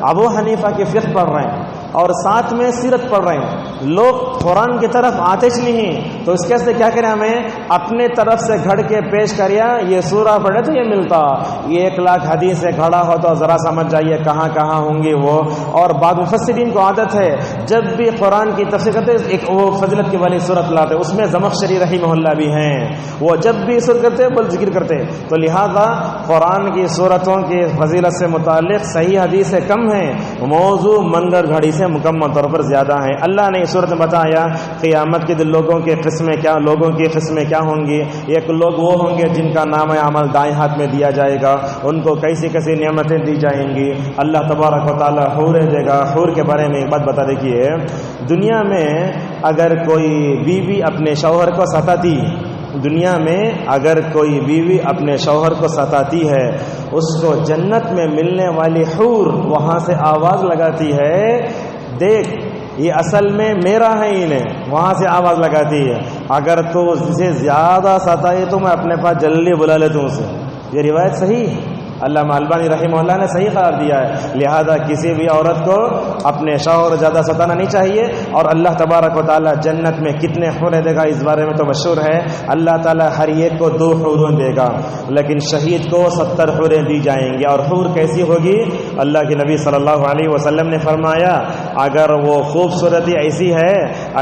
ابو حنیفہ کی فقہ پڑھ رہے ہیں اور ساتھ میں سیرت پڑھ رہے ہیں, لوگ قرآن کی طرف آتے نہیں, تو اس کے سے کیا کریں, ہمیں اپنے طرف سے گھڑ کے پیش کریا. یہ سورہ پڑھے تو یہ ملتا, یہ 1,00,000 حدیث سے گھڑا ہو تو ذرا سمجھ جائیے کہاں ہوں گی وہ. اور بعض مفسرین کو عادت ہے جب بھی قرآن کی تفسیر کرتے ایک وہ فضیلت کی والی صورت لاتے, اس میں زمخشری رحمہ اللہ بھی ہیں, وہ جب بھی سر کرتے بل ذکر کرتے. تو لہذا قرآن کی صورتوں کی فضیلت سے متعلق صحیح حدیث سے کم ہیں, موضوع منگڑ گھڑی سے مکمل طور پر زیادہ ہیں. اللہ نے اس صورت میں بتایا قیامت کے دن لوگوں کی قسمیں کیا ہوں گی. ایک لوگ وہ ہوں گے جن کا نام عمل دائیں ہاتھ میں دیا جائے گا, ان کو کیسی نعمتیں دی جائیں گی. اللہ تبارک و تعالیٰ حور دے گا. حور کے بارے میں ایک بات بتا دیکھیے, دنیا میں اگر کوئی بیوی اپنے شوہر کو ستاتی, دنیا میں اگر کوئی بیوی اپنے شوہر کو ستاتی ہے, اس کو جنت میں ملنے والی حور وہاں سے آواز لگاتی ہے, دیکھ یہ اصل میں میرا ہے, انہیں وہاں سے آواز لگاتی ہے, اگر تو اسے زیادہ ستائے تو میں اپنے پاس جلدی بلا لیتا ہوں اسے. یہ روایت صحیح ہے, علامہ البانی رحمہ اللہ نے صحیح قرار دیا ہے. لہذا کسی بھی عورت کو اپنے شوہر زیادہ ستانا نہیں چاہیے. اور اللہ تبارک و تعالیٰ جنت میں کتنے حوریں دے گا اس بارے میں تو مشہور ہے. اللہ تعالیٰ ہر ایک کو 2 حوریں دے گا, لیکن شہید کو 70 حوریں دی جائیں گی. اور حور کیسی ہوگی؟ اللہ کے نبی صلی اللہ علیہ وسلم نے فرمایا اگر وہ خوبصورتی ایسی ہے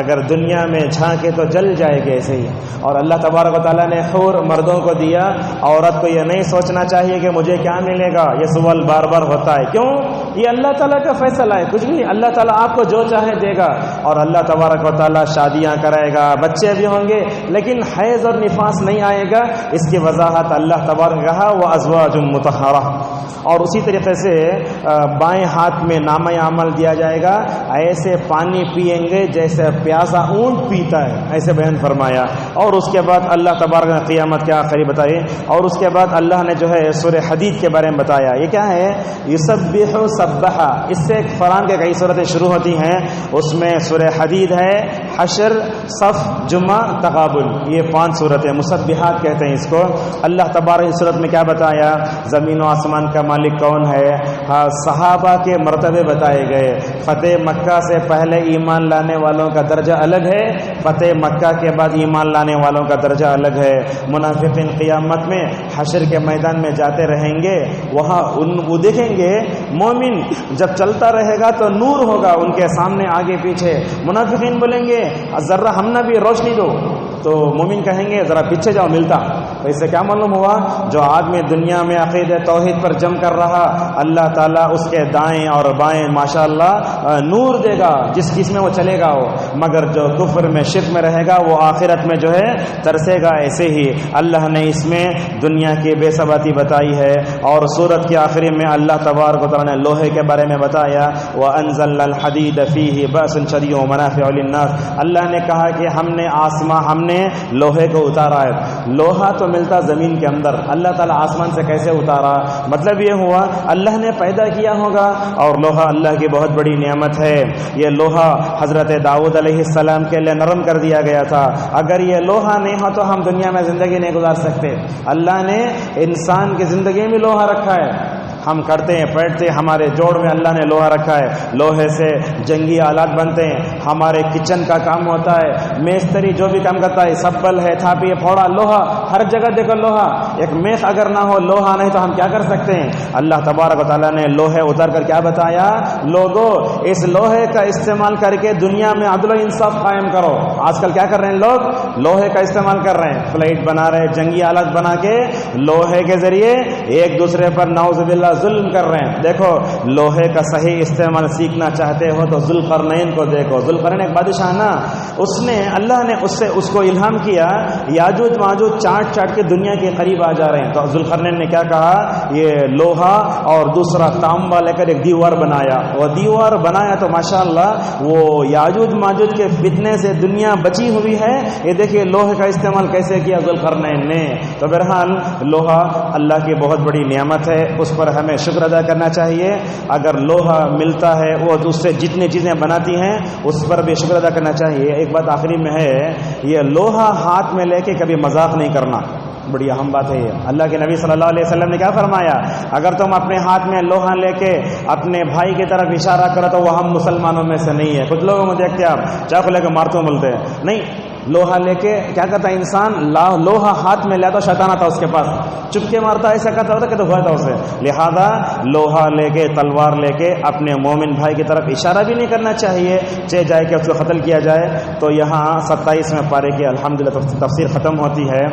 اگر دنیا میں جھانکے تو جل جائے گی ایسے ہی. اور اللہ تبارک و تعالیٰ نے حور مردوں کو دیا. عورت کو یہ نہیں سوچنا چاہیے کہ مجھے کیا ملے گا، یہ سوال بار بار ہوتا ہے. کیوں؟ یہ اللہ تعالیٰ کا فیصلہ ہے، کچھ نہیں. اللہ تعالیٰ آپ کو جو چاہے دے گا، اور اللہ تبارک و تعالیٰ شادیاں کرائے گا، بچے بھی ہوں گے، لیکن حیض اور نفاس نہیں آئے گا. اس کی وضاحت اللہ تبارک نے کہا وَأَزْوَاجٌ مُطَهَّرَةٌ. اور اسی طریقے سے بائیں ہاتھ میں نامہ عمل دیا جائے گا، ایسے پانی پئیں گے جیسے پیاسا اونٹ پیتا ہے، ایسے بیان فرمایا. اور اس کے بعد اللہ تبارک نے قیامت کے آخری بتائی. اور اس کے بعد اللہ نے جو ہے سورہ حدید کے بارے میں بتایا. یہ کیا ہے؟ یسبح سبح. اس سے فرقان کے کئی صورتیں شروع ہوتی ہیں. اس میں سورہ حدید ہے، حشر، صف، جمعہ، تغابن، یہ 5 صورتیں مسبحات کہتے ہیں اس کو. اللہ تبارک اس صورت میں کیا بتایا؟ زمین و آسمان کا مالک کون ہے. صحابہ کے مرتبے بتائے گئے. فتح مکہ سے پہلے ایمان لانے والوں کا درجہ الگ ہے، فتح مکہ کے بعد ایمان لانے والوں کا درجہ الگ ہے. منافقین قیامت میں حشر کے میدان میں جاتے رہیں گے، وہاں وہ دیکھیں گے مومن جب چلتا رہے گا تو نور ہوگا ان کے سامنے آگے پیچھے. منافقین بولیں گے ذرا ہم نہ بھی روشنی دو، تو مومن کہیں گے ذرا پیچھے جاؤ ملتا. تو اس سے کیا معلوم ہوا؟ جو آدمی دنیا میں عقید توحید پر جم کر رہا، اللہ تعالیٰ اس کے دائیں اور بائیں ماشاءاللہ نور دے گا جس میں وہ چلے گا ہو. مگر جو کفر میں شرک میں رہے گا وہ آخرت میں جو ہے ترسے گا. ایسے ہی اللہ نے اس میں دنیا کی بے ثباتی بتائی ہے. اور سورت کے آخری میں اللہ تبارک و تعالیٰ نے لوہے کے بارے میں بتایا وَأَنزَلْنَا الْحَدِيدَ فِيهِ بَأْسٌ شَدِيدٌ وَمَنَافِعُ لِلنَّاسِ. اللہ نے کہا کہ ہم نے لوہے کو اتارا ہے. لوہا تو ملتا زمین کے اندر، اللہ تعالیٰ آسمان سے کیسے اتارا؟ مطلب یہ ہوا اللہ نے پیدا کیا ہوگا. اور لوہا اللہ کی بہت بڑی نعمت ہے. یہ لوہا حضرت داؤد علیہ السلام کے لیے نرم کر دیا گیا تھا. اگر یہ لوہا نہیں ہو تو ہم دنیا میں زندگی نہیں گزار سکتے. اللہ نے انسان کی زندگی میں لوہا رکھا ہے. ہم کرتے ہیں بیٹھتے، ہمارے جوڑ میں اللہ نے لوہا رکھا ہے. لوہے سے جنگی آلات بنتے ہیں. ہمارے کچن کا کام ہوتا ہے، میستری جو بھی کام کرتا ہے، سبل ہے، تھاپی ہے، پھوڑا، لوہا، ہر جگہ دیکھو لوہا. ایک میخ اگر نہ ہو، لوہا نہیں تو ہم کیا کر سکتے ہیں؟ اللہ تبارک و تعالیٰ نے لوہے اتار کر کیا بتایا؟ لوگوں اس لوہے کا استعمال کر کے دنیا میں عدل و انصاف قائم کرو. آج کل کیا کر رہے ہیں لوگ؟ لوہے کا استعمال کر رہے ہیں، فلائٹ بنا رہے ہیں، جنگی آلات بنا کے لوہے کے ذریعے ایک دوسرے پر نعوذ باللہ ظلم کر رہے ہیں. دیکھو لوہے کا صحیح استعمال سیکھنا چاہتے ہو تو ذوالقرنین کو دیکھو. ذوالقرنین ایک بادشاہ نا، اللہ نے اس کو الہام کیا یاجوج ماجوج چاٹ کے دنیا کے قریب آ جا رہے ہیں. تو ذوالقرنین نے کیا کہا؟ یہ لوہا اور دوسرا تانبا لے کر ایک دیوار بنایا. وہ دیوار بنایا تو ماشاءاللہ وہ یاجوج ماجوج کے فتنے سے دنیا بچی ہوئی ہے. یہ دیکھیے لوہے کا استعمال کیسے کیا ذوالقرنین نے. تو بہرحال لوہا اللہ کی بہت بڑی نعمت ہے، اس پر ہمیں شکر ادا کرنا چاہیے. اگر لوہا ملتا ہے وہ اس سے جتنی چیزیں بناتی ہیں اس پر بھی شکر ادا کرنا چاہیے. ایک بات آخری میں ہے، یہ لوہا ہاتھ میں لے کے کبھی مذاق نہیں کرنا، بڑی اہم بات ہے یہ. اللہ کے نبی صلی اللہ علیہ وسلم نے کیا فرمایا؟ اگر تم اپنے ہاتھ میں لوہا لے کے اپنے بھائی کی طرف اشارہ کرو تو وہ ہم مسلمانوں میں سے نہیں ہے. کچھ لوگوں میں دیکھتے آپ چاقو لے کے مارتے بولتے ہیں، نہیں، لوہا لے کے کیا کرتا ہے انسان؟ لوہا ہاتھ میں لیا تو شیطان آتا اس کے پاس، چپکے مارتا، ایسا کرتا ہوتا کہ تو ہوا تھا اسے. لہذا لوہا لے کے، تلوار لے کے اپنے مومن بھائی کی طرف اشارہ بھی نہیں کرنا چاہیے، چاہے جائے کہ اس کو قتل کیا جائے. تو یہاں 27ویں پارے کی الحمدللہ تفسیر ختم ہوتی ہے.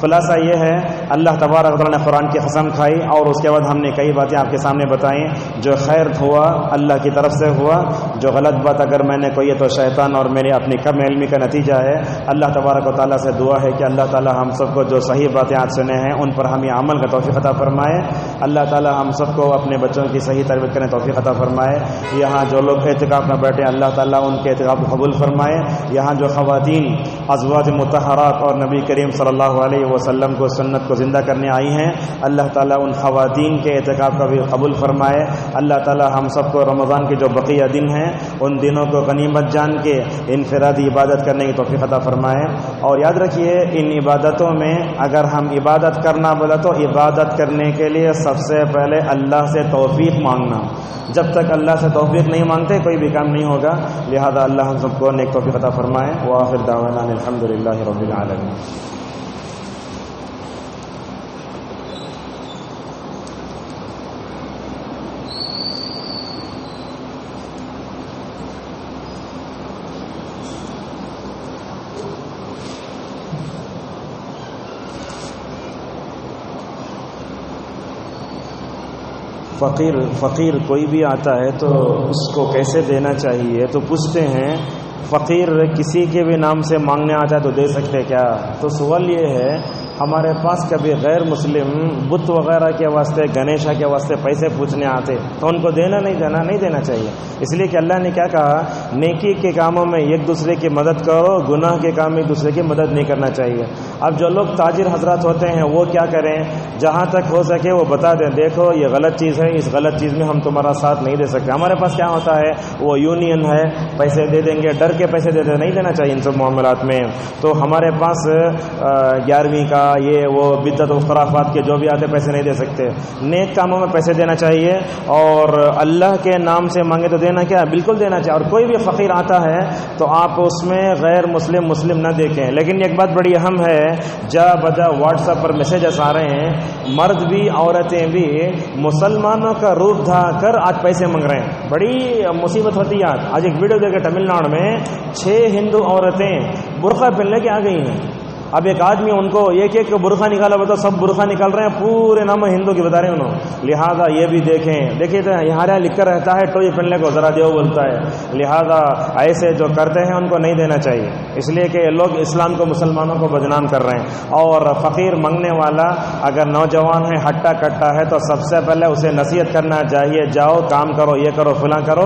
خلاصہ یہ ہے اللہ تبارک و تعالیٰ نے قرآن کی قسم کھائی اور اس کے بعد ہم نے کئی باتیں آپ کے سامنے بتائیں. جو خیر ہوا اللہ کی طرف سے ہوا، جو غلط بات اگر میں نے کوئی ہے تو شیطان اور میری اپنی کم علمی کا نتیجہ ہے. اللہ تبارک و تعالیٰ سے دعا ہے کہ اللہ تعالیٰ ہم سب کو جو صحیح باتیں آج سنے ہیں ان پر ہمیں عمل کا توفیق عطا فرمائے. اللہ تعالیٰ ہم سب کو اپنے بچوں کی صحیح تربیت کرنے توفیق عطا فرمائے. یہاں جو لوگ اعتکاف میں بیٹھے اللہ تعالیٰ ان کے اعتکاف کو قبول فرمائے. یہاں جو خواتین ازواج مطہرات اور نبی کریم صلی اللہ علیہ وسلم کو سنت کو زندہ کرنے آئی ہیں، اللہ تعالیٰ ان خواتین کے اعتکاف کا بھی قبول فرمائے. اللہ تعالیٰ ہم سب کو رمضان کے جو بقیہ دن ہیں ان دنوں کو غنیمت جان کے انفرادی عبادت کرنے کی توفیق عطا فرمائے. اور یاد رکھیے ان عبادتوں میں اگر ہم عبادت کرنا بولا تو عبادت کرنے کے لیے سب سے پہلے اللہ سے توفیق مانگنا. جب تک اللہ سے توفیق نہیں مانگتے کوئی بھی کام نہیں ہوگا. لہذا اللہ ہم سب کو نیک توفیق عطا فرمائے. وآخر دعوانا الحمدللہ رب العالمین. فقیر کوئی بھی آتا ہے تو اس کو کیسے دینا چاہیے؟ تو پوچھتے ہیں فقیر کسی کے بھی نام سے مانگنے آتا ہے تو دے سکتے کیا؟ تو سوال یہ ہے ہمارے پاس کبھی غیر مسلم بت وغیرہ کے واسطے گنیشا کے واسطے پیسے پوچھنے آتے تو ان کو نہیں دینا چاہیے، اس لیے کہ اللہ نے کیا کہا، نیکی کے کاموں میں ایک دوسرے کی مدد کرو، گناہ کے کام میں ایک دوسرے کی مدد نہیں کرنا چاہیے۔ اب جو لوگ تاجر حضرات ہوتے ہیں وہ کیا کریں، جہاں تک ہو سکے وہ بتا دیں دیکھو یہ غلط چیز ہے، اس غلط چیز میں ہم تمہارا ساتھ نہیں دے سکتے۔ ہمارے پاس کیا ہوتا ہے، وہ یونین ہے، پیسے دے دیں گے، ڈر کے پیسے دے دیں، نہیں دینا چاہیے ان سب معاملات میں۔ تو ہمارے پاس 11ویں کا یہ وہ بدعت و خرافات کے جو بھی آتے پیسے نہیں دے سکتے، نیک کاموں میں پیسے دینا چاہیے، اور اللہ کے نام سے مانگے تو دینا کیا، بالکل دینا چاہیے۔ اور کوئی بھی فقیر آتا ہے تو آپ اس میں غیر مسلم نہ دیکھیں۔ لیکن ایک بات بڑی اہم ہے، جا بجا واٹس ایپ پر میسیجز آ رہے ہیں، مرد بھی عورتیں بھی مسلمانوں کا روپ دھا کر آج پیسے مانگ رہے ہیں، بڑی مصیبت ہوتی ہے۔ آج ایک ویڈیو دیکھے تمل ناڈو میں 6 ہندو عورتیں برقع پہننے کے آ گئی ہیں۔ اب ایک آدمی ان کو ایک برقع نکالا بتا، سب برقع نکال رہے ہیں، پورے نام ہندو کی بتا رہے ہیں انہوں، لہذا یہ بھی دیکھیے تو یہاں لکھ کر رہتا ہے ٹوئی پہننے کو ذرا دیو بولتا ہے، لہذا ایسے جو کرتے ہیں ان کو نہیں دینا چاہیے، اس لیے کہ لوگ اسلام کو مسلمانوں کو بدنام کر رہے ہیں۔ اور فقیر منگنے والا اگر نوجوان ہے، ہٹا کٹا ہے، تو سب سے پہلے اسے نصیحت کرنا چاہیے، جاؤ کام کرو، یہ کرو فلاں کرو۔